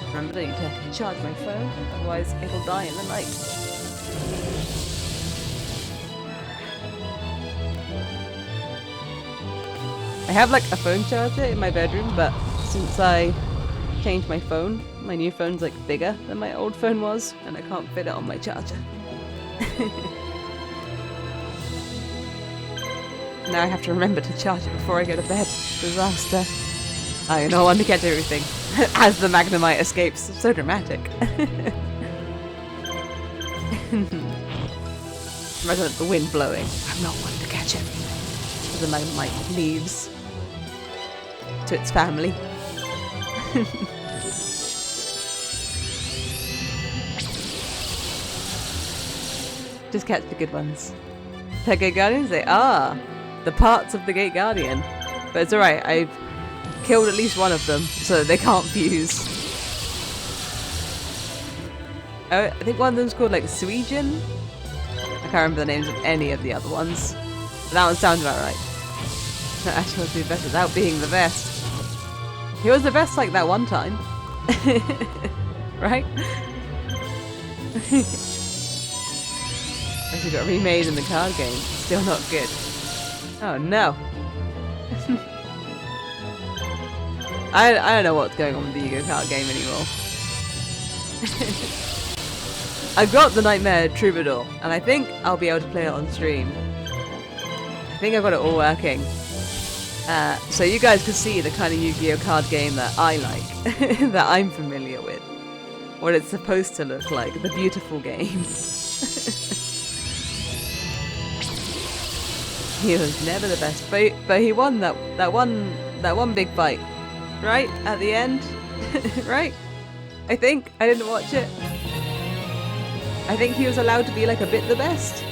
Remember, I need to charge my phone, otherwise it'll die in the night. I have like a phone charger in my bedroom, but since I changed my phone, my new phone's like bigger than my old phone was, and I can't fit it on my charger. Now I have to remember to charge it before I go to bed. Disaster. I know one to catch everything. As the Magnemite escapes. So dramatic. Imagine the wind blowing. I'm not one to catch everything. As the Magnemite leaves to its family. Just catch the good ones. The Gate Guardians? They are the parts of the Gate Guardian. But it's alright, I've killed at least one of them, so they can't fuse. Oh, I think one of them's called like Suijin. I can't remember the names of any of the other ones. But that one sounds about right. That actually wants to be better without being the best. He was the best like that one time. Right? Actually got remade in the card game. Still not good. Oh no. I don't know what's going on with the Yu-Gi-Oh card game anymore. I've got the Nightmare Troubadour, and I think I'll be able to play it on stream. I think I've got it all working. So you guys can see the kind of Yu-Gi-Oh card game that I like, that I'm familiar with. What it's supposed to look like, the beautiful game. He was never the best, but he won that one big fight, right at the end, right? I think I didn't watch it. I think he was allowed to be like a bit the best.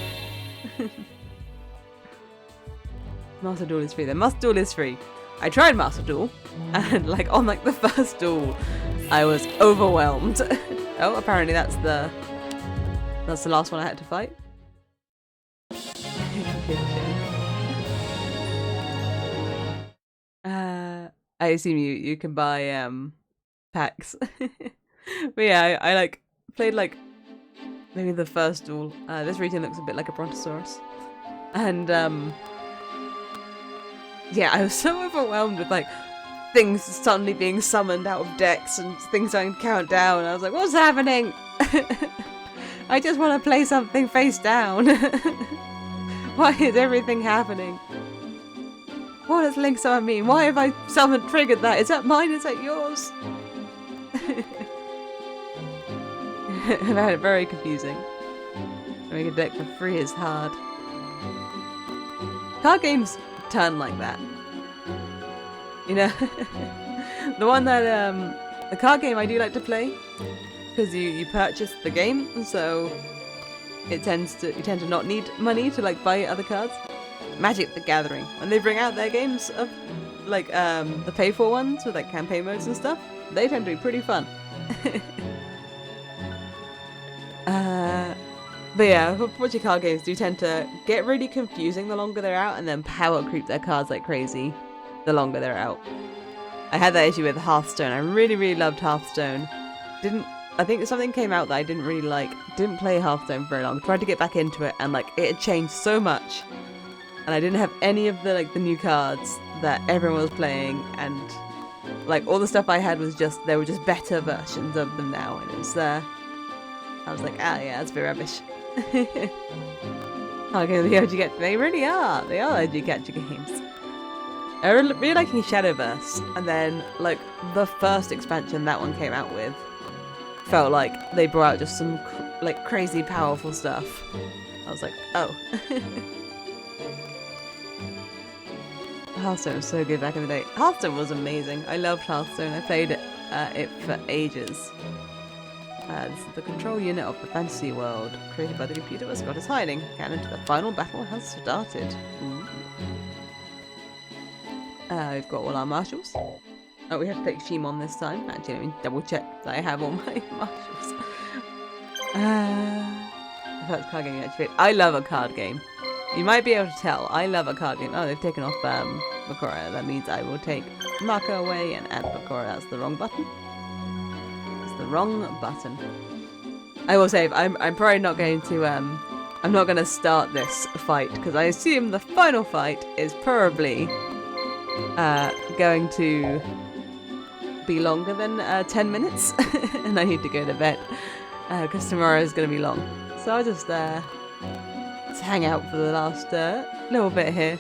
Master Duel is free. Then Master Duel is free. I tried Master Duel, and like on like the first duel, I was overwhelmed. Oh, apparently that's the last one I had to fight. I assume you can buy packs. But yeah, I like played like maybe the first duel. This region looks a bit like a Brontosaurus, and yeah, I was so overwhelmed with like things suddenly being summoned out of decks and things starting to count down. I was like, what's happening? I just want to play something face down. Why is everything happening? What does Link summon mean? Why have I triggered that? Is that mine? Is that yours? I found it very confusing. Make a deck for free is hard. Card games turn like that. You know? The one that, the card game I do like to play because you purchase the game, so you tend to not need money to like buy other cards. Magic the Gathering, when they bring out their games of like the pay for ones with like campaign modes and stuff, they tend to be pretty fun. But yeah, unfortunately card games do tend to get really confusing the longer they're out, and then power creep their cards like crazy the longer they're out. I had that issue with Hearthstone. I really loved Hearthstone. I think something came out that I didn't really like. Didn't play Hearthstone for very long. Tried to get back into it, and like it had changed so much, and I didn't have any of the like the new cards that everyone was playing, and like all the stuff I had was just there were just better versions of them now, and it was I was like, ah yeah, that's a bit rubbish. Okay, the OG get they really are. They are OG Gacha games. I really liking Shadowverse, and then like the first expansion that one came out with felt like they brought out just some like crazy powerful stuff. I was like, oh. Hearthstone was so good back in the day. Hearthstone was amazing. I loved Hearthstone. I played it for ages. This is the control unit of the fantasy world, created by the computer where Scott is hiding. Cannon to the final battle has started. We've got all our marshals. Oh, we have to pick Shimon this time. Actually, let me double check that I have all my marshals. First card game you actually picked. I love a card game. You might be able to tell. I love a card game. Oh, they've taken off Bakura. That means I will take Marco away and add Bakura. That's the wrong button. The wrong button. I will say I'm probably not going to I'm not going to start this fight because I assume the final fight is probably going to be longer than 10 minutes and I need to go to bed because tomorrow is going to be long. So I'll just hang out for the last little bit here.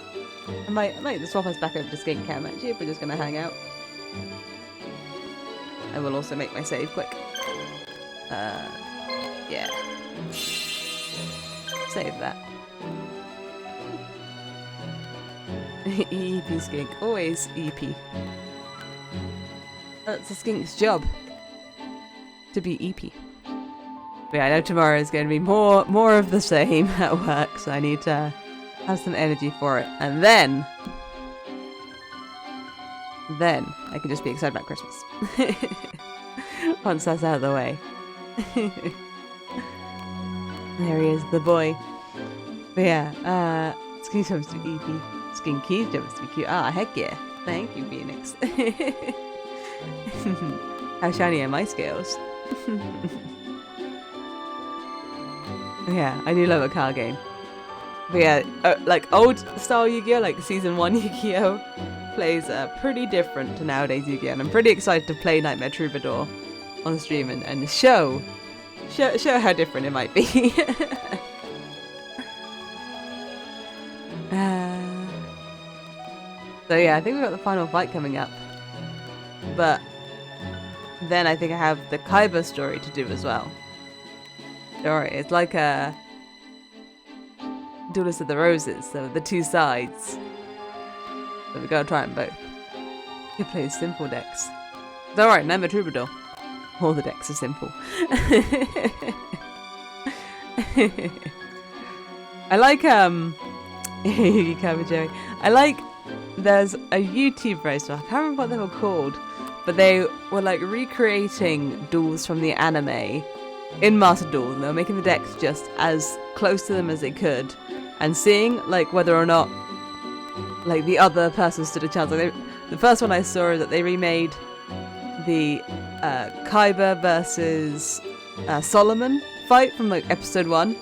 I might swap us back over to Skink Cam actually if we're just going to hang out. I will also make my save quick. Yeah. Save that. EP skink. Always EP. That's a skink's job. To be EP. But yeah, I know tomorrow is going to be more of the same at work, so I need to have some energy for it. And then I can just be excited about Christmas. Once that's out of the way. There he is, the boy. But yeah, Skinky jumps to be EP. Skinky jumps to be cute. Ah, heck yeah. Thank you, Phoenix. How shiny are my scales? Yeah, I do love a card game. But yeah, like old style Yu-Gi-Oh, like season 1 Yu-Gi-Oh plays pretty different to nowadays Yu-Gi-Oh, and I'm pretty excited to play Nightmare Troubadour on stream and show how different it might be. So yeah, I think we've got the final fight coming up, but then I think I have the Kaiba story to do as well. Alright, it's like a Duelist of the Roses, so the two sides. So we gotta try them both. You play simple decks. It's alright, Nightmare Troubadour. All the decks are simple. I like I like there's a YouTube roaster, I can't remember what they were called, but they were like recreating duels from the anime in Master Duel, and they were making the decks just as close to them as they could, and seeing like whether or not like the other person stood a chance. Like the first one I saw is that they remade the Kaiba versus Solomon fight from like episode 1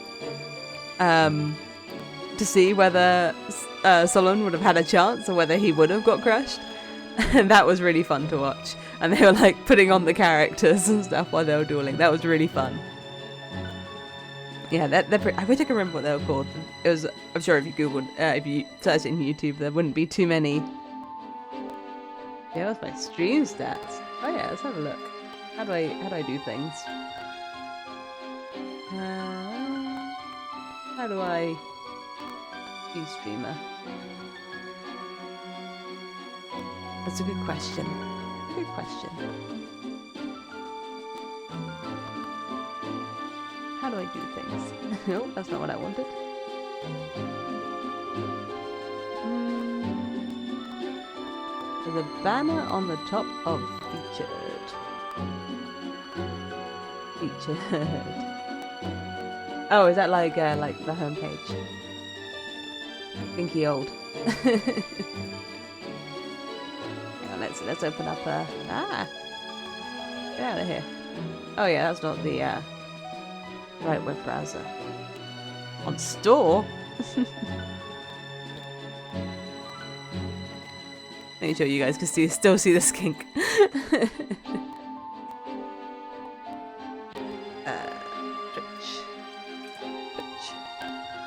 to see whether Solomon would have had a chance or whether he would have got crushed. And that was really fun to watch. And they were like putting on the characters and stuff while they were dueling. That was really fun. Yeah, I wish I could remember what they were called. It was, I'm sure if you googled, if you searched it in YouTube, there wouldn't be too many. Yeah, what's my stream stats? Oh yeah, let's have a look. How do I do things? How do I be streamer? That's a good question. Good question. How do I do things? No, that's not what I wanted. There's a banner on the top of featured. Featured. Oh, is that like the homepage? Thinky old. Hang on, let's open up get out of here. Oh yeah, that's not the right web browser. On store? Make sure you guys can still see the skink. Twitch.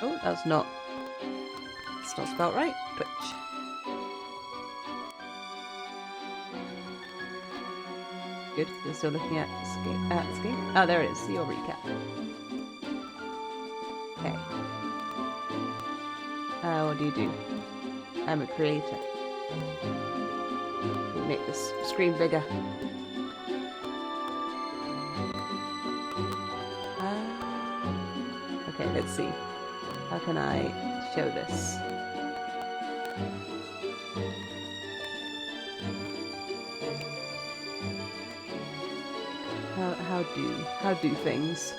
Oh, that's not spelled right. Twitch. Good. You're still looking at skink. Oh, there it is. See your recap. Okay. What do you do? I'm a creator. Make this screen bigger. Okay, let's see. How can I show this? How do things?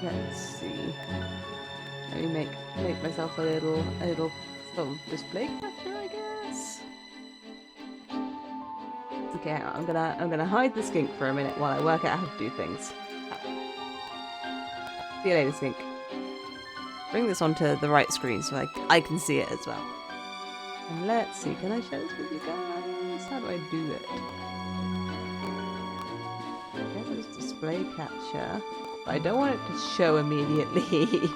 Let's see. Let me make myself a little sort of display capture, I guess. Okay, I'm gonna hide the skink for a minute while I work out how to do things. See you later, skink. Bring this onto the right screen so I can see it as well. And let's see, can I share this with you guys? How do I do it? Okay, there's display capture. But I don't want it to show immediately.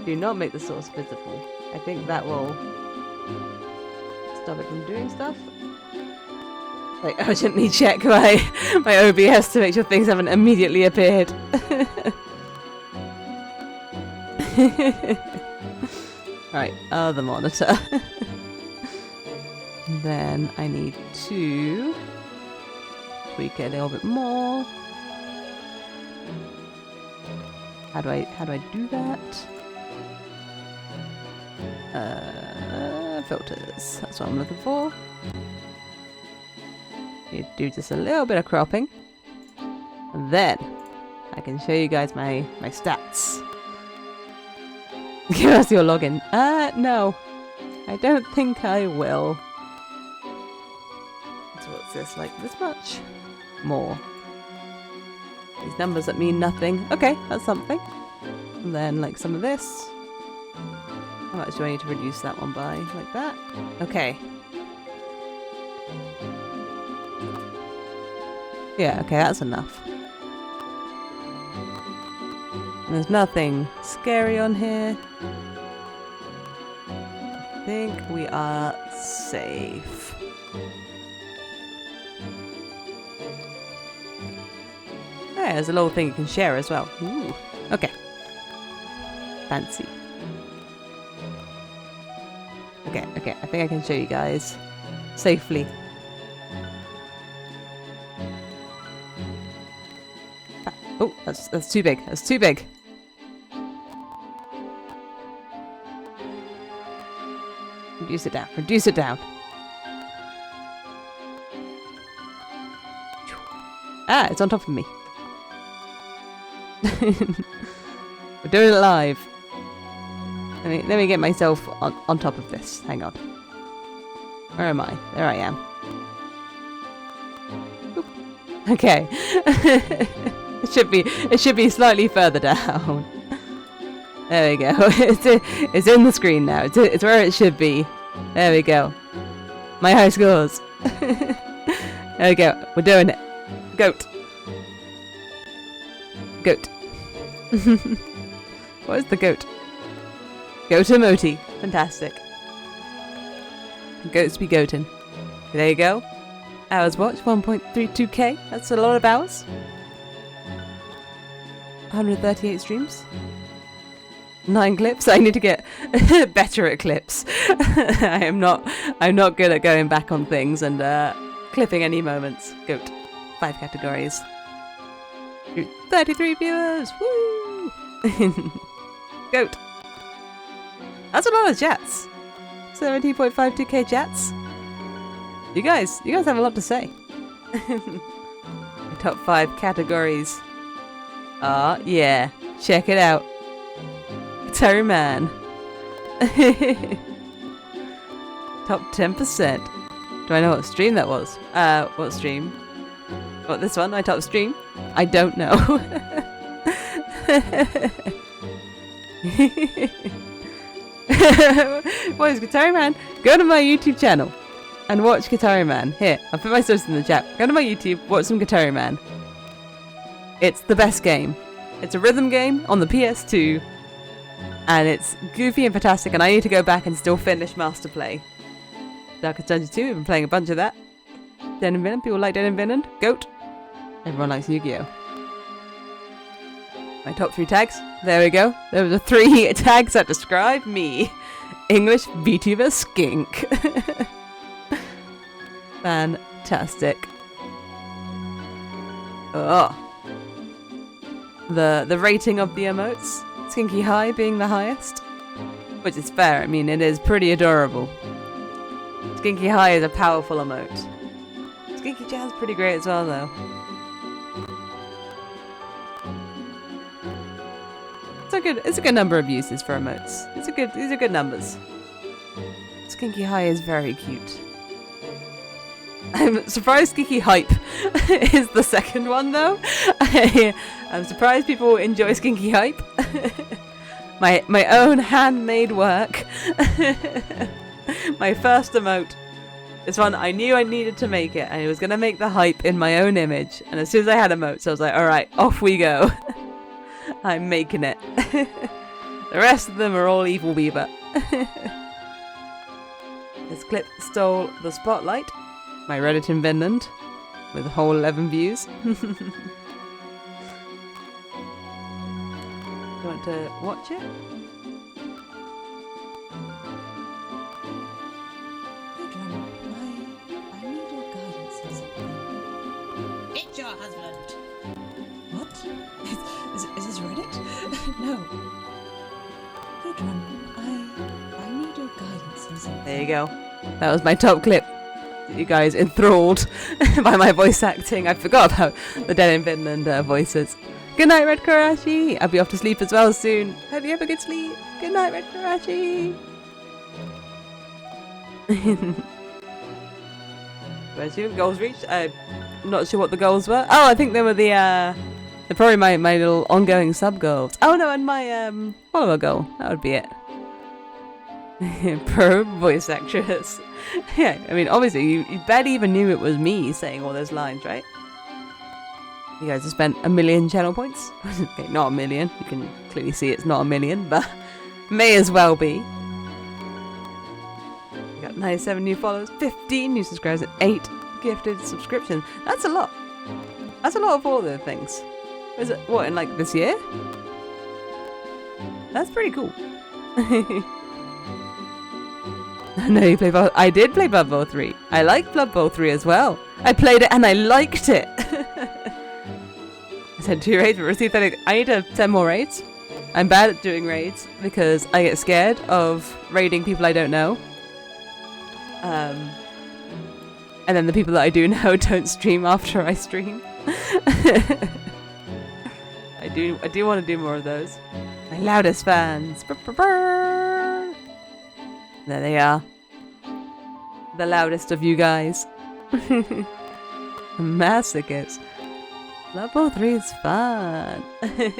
Do not make the source visible. I think that will stop it from doing stuff. Like, urgently check my OBS to make sure things haven't immediately appeared. Right, other monitor. Then I need to tweak it a little bit more. How do I do that? Filters. That's what I'm looking for. You do just a little bit of cropping, and then I can show you guys my stats. Give us your login. No, I don't think I will. So what's this? Like this much? More. These numbers that mean nothing. Okay, that's something. And then like some of this. How much do I need to reduce that one by? Like that? Okay. Yeah, okay, that's enough. And there's nothing scary on here. I think we are safe. Yeah, there's a little thing you can share as well. Ooh. Okay. Fancy. Okay, I think I can show you guys safely. Oh, that's too big. That's too big. Reduce it down. Reduce it down. Ah, it's on top of me. We're doing it live. Let me get myself on top of this. Hang on. Where am I? There I am. Oop. Okay. It should be slightly further down. There we go. It's in the screen now. It's where it should be. There we go. My high scores. There we go. We're doing it. Goat. Goat. What is the goat? Goat-emoti. Fantastic. Goats be goatin'. There you go. Hours watched, 1.32k. That's a lot of hours. 138 streams. 9 clips. I need to get better at clips. I'm not good at going back on things and clipping any moments. Goat. 5 categories. 33 viewers. Woo! Goat. That's a lot of chats. 17.52k chats. You guys have a lot to say. Top 5 categories. Yeah. Check it out. Guitar Man. Top 10%. Do I know what stream that was? What stream? What, this one? My top stream? I don't know. What is Guitar Man? Go to my YouTube channel and watch Guitar Man. Here, I'll put my source in the chat. Go to my YouTube, watch some Guitar Man. It's the best game. It's a rhythm game on the PS2, and it's goofy and fantastic, and I need to go back and still finish Master Play. Darkest Dungeon 2, we've been playing a bunch of that. Den and Vinland, people like Den and Vinland. Goat. Everyone likes Yu-Gi-Oh! My top 3 tags. There we go. There were the 3 tags that describe me. English VTuber skink. Fantastic. Oh. The rating of the emotes. Skinky High being the highest. Which is fair. I mean, it is pretty adorable. Skinky High is a powerful emote. Skinky Jazz pretty great as well, though. It's a good number of uses for emotes. These are good numbers. Skinky High is very cute. I'm surprised Skinky Hype is the second one, though. I'm surprised people enjoy Skinky Hype. my own handmade work. My first emote. This one, I knew I needed to make it, and I was going to make the hype in my own image. And as soon as I had emotes, I was like, alright, off we go. I'm making it. The rest of them are all Evil Weaver. This clip stole the spotlight. My Reddit in Vinland, with a whole 11 views. You want to watch it? I need your guidance in something. It's your husband. What? Is this Reddit? No. I need your guidance in something. There you go. That was my top clip. You guys enthralled by my voice acting. I forgot about the Den in Vinland voices. Good night, Red Karashi. I'll be off to sleep as well soon. Hope you have a good sleep. Good night, Red Karashi. Where's your goals reached? I'm not sure what the goals were. Oh, I think they were they're probably my little ongoing sub goals. Oh no, and my follower goal. That would be it. Pro voice actress. Yeah, I mean, obviously, you barely even knew it was me saying all those lines, right? You guys have spent 1 million channel points. Okay, not 1 million. You can clearly see it's not 1 million, but may as well be. You got 97 new followers, 15 new subscribers, and 8 gifted subscriptions. That's a lot. That's a lot of all the things. Is it, what, in like this year? That's pretty cool. No, you play I did play Blood Bowl 3. I liked Blood Bowl 3 as well. I played it and I liked it. I said 2 raids, but received that. I need to 10 more raids. I'm bad at doing raids because I get scared of raiding people I don't know. And then the people that I do know don't stream after I stream. I do want to do more of those. My loudest fans. There they are. The loudest of you guys. Masochists. Blood Bowl 3 is fun. I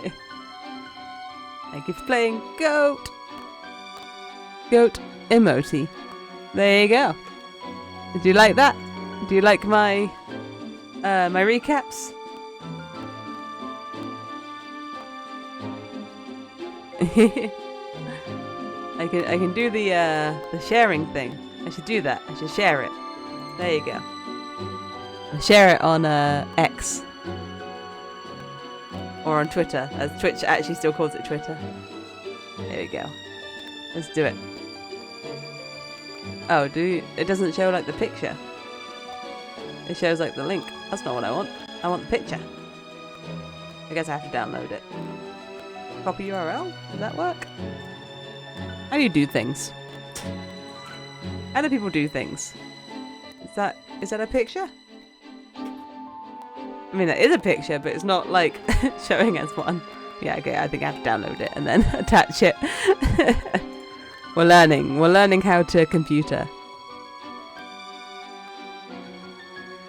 keep playing Goat. Goat emoji. There you go. Did you like that? Do you like my my recaps? I can do the sharing thing. I should do that. I should share it. There you go. I'll share it on X or on Twitter, as Twitch actually still calls it Twitter. There we go. Let's do it. Oh, it doesn't show like the picture. It shows like the link. That's not what I want. I want the picture. I guess I have to download it. Copy URL? Does that work? How do you do things? How do people do things? Is that a picture? I mean, that is a picture, but it's not like showing as one. Yeah, okay, I think I have to download it and then attach it. We're learning how to computer.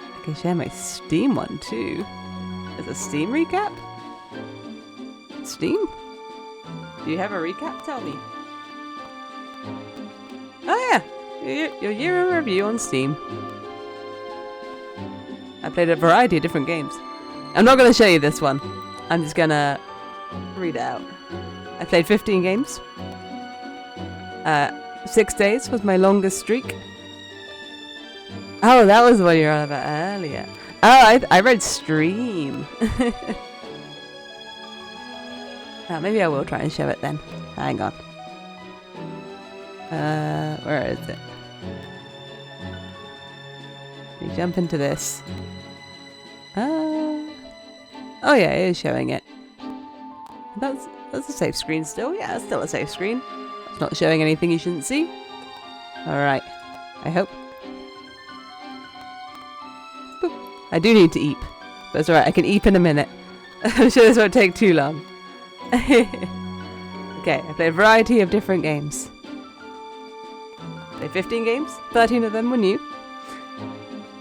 I can share my Steam one too. There's a Steam recap? Steam? Do you have a recap? Tell me. Oh yeah, your year in review on Steam. I played a variety of different games. I'm not going to show you this one. I'm just going to read it out. I played 15 games. 6 days was my longest streak. Oh, that was the one you were on about earlier. Oh, I read stream. Maybe I will try and show it then. Hang on. Where is it? Let me jump into this. Oh yeah, it is showing it. That's a safe screen still. Yeah, it's still a safe screen. It's not showing anything you shouldn't see. Alright. I hope. Boop. I do need to eep. But it's alright, I can eep in a minute. I'm sure this won't take too long. Okay, I played a variety of different games. I played 15 games. 13 of them were new.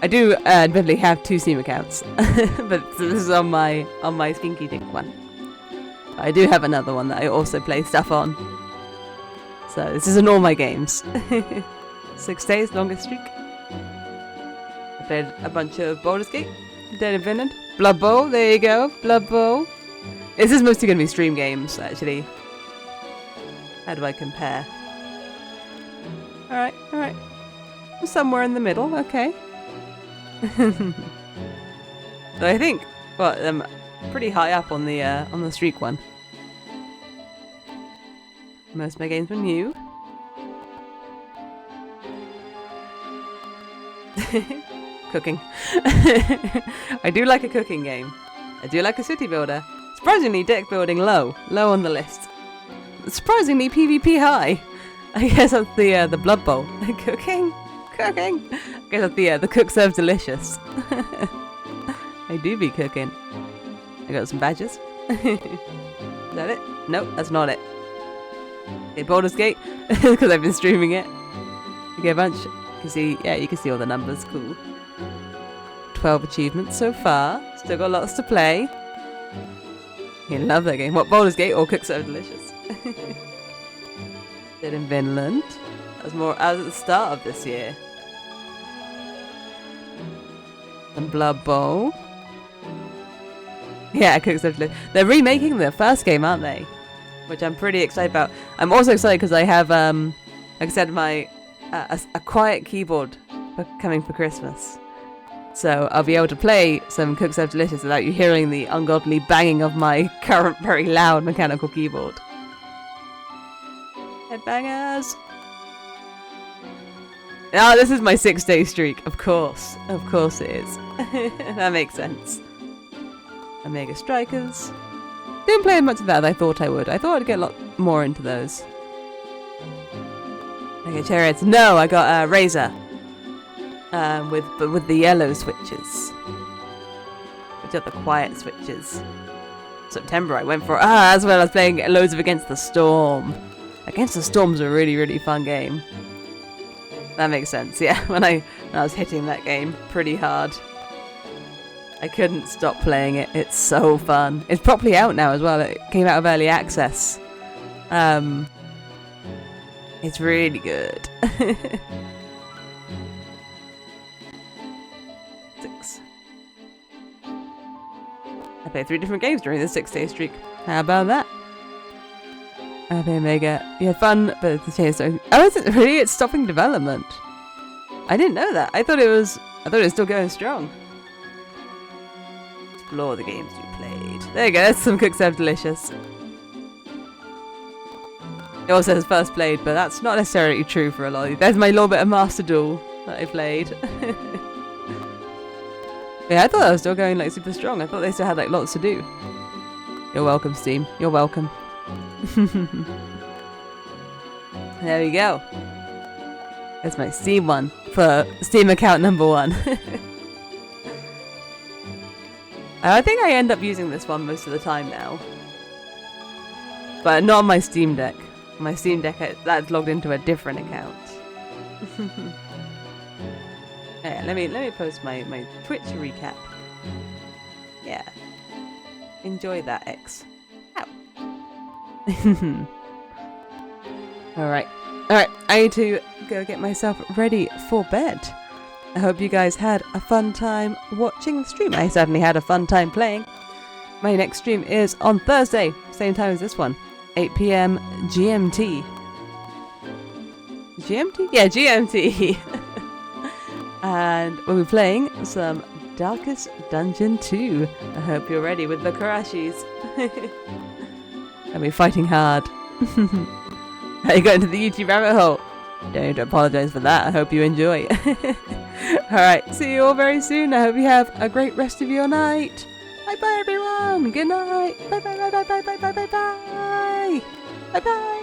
I do admittedly have 2 Steam accounts, but this is on my Skinky Dink one. I do have another one that I also play stuff on. So this is in all my games. 6 days, longest streak. I played a bunch of Baldur's Gate, Dead of Vinland, Blood Bowl, there you go, Blood Bowl. This is mostly going to be stream games, actually. How do I compare? Alright. Somewhere in the middle, okay. So I think, well, I'm pretty high up on the streak one. Most of my games were new. Cooking. I do like a cooking game. I do like a city builder. Surprisingly, deck building low on the list. Surprisingly, PvP high. I guess that's the Blood Bowl. Cooking. I guess that's the cook serves delicious. I do be cooking. I got some badges. Is that it? Nope, that's not it. Okay, Baldur's Gate, because I've been streaming it. You get a bunch. You can see, yeah, you can see all the numbers. Cool. 12 achievements so far. Still got lots to play. You love that game. What, Baldur's Gate or Cook So Delicious? Dead in Vinland. That was more as at the start of this year. And Blood Bowl. Yeah, Cook So Delicious. They're remaking the first game, aren't they? Which I'm pretty excited about. I'm also excited because I have, like I said, my a quiet keyboard coming for Christmas. So I'll be able to play some Cook So Delicious without you hearing the ungodly banging of my current very loud mechanical keyboard. Headbangers! Ah, this is my 6-day streak. Of course it is. That makes sense. Omega Strikers. Didn't play as much of that as I thought I would. I thought I'd get a lot more into those. Okay, Chariots. No, I got Razor. With the yellow switches. Which are the quiet switches. September I went for as well as playing loads of Against the Storm. Against the Storm's a really, really fun game. That makes sense, yeah. When I was hitting that game pretty hard. I couldn't stop playing it. It's so fun. It's properly out now as well. It came out of early access. It's really good. 6. I played 3 different games during the 6-day streak. How about that? I play Omega. You had fun, but it's changed. Oh, is it really? It's stopping development. I didn't know that. I thought it was still going strong. Explore the games you played. There you go. That's some Cook So Delicious. It also says first played, but that's not necessarily true for a lot of these. There's my little bit of Master Duel that I played. Yeah, I thought I was still going like super strong. I thought they still had like lots to do. You're welcome, Steam. You're welcome. There we go. That's my Steam one for Steam account number 1. I think I end up using this one most of the time now. But not on my Steam Deck. My Steam Deck, that's logged into a different account. Yeah, let me post my Twitch recap. Yeah. Enjoy that, X. Ow. Alright. Alright, I need to go get myself ready for bed. I hope you guys had a fun time watching the stream. I certainly had a fun time playing. My next stream is on Thursday, same time as this one. 8 PM GMT. GMT? Yeah, GMT. And we'll be playing some Darkest Dungeon 2. I hope you're ready with the Karashis. I'll be fighting hard. How you got into the YouTube rabbit hole? Don't apologise for that. I hope you enjoy. Alright, see you all very soon. I hope you have a great rest of your night. Bye bye everyone. Good night. Bye bye bye bye bye bye bye bye bye. Bye bye.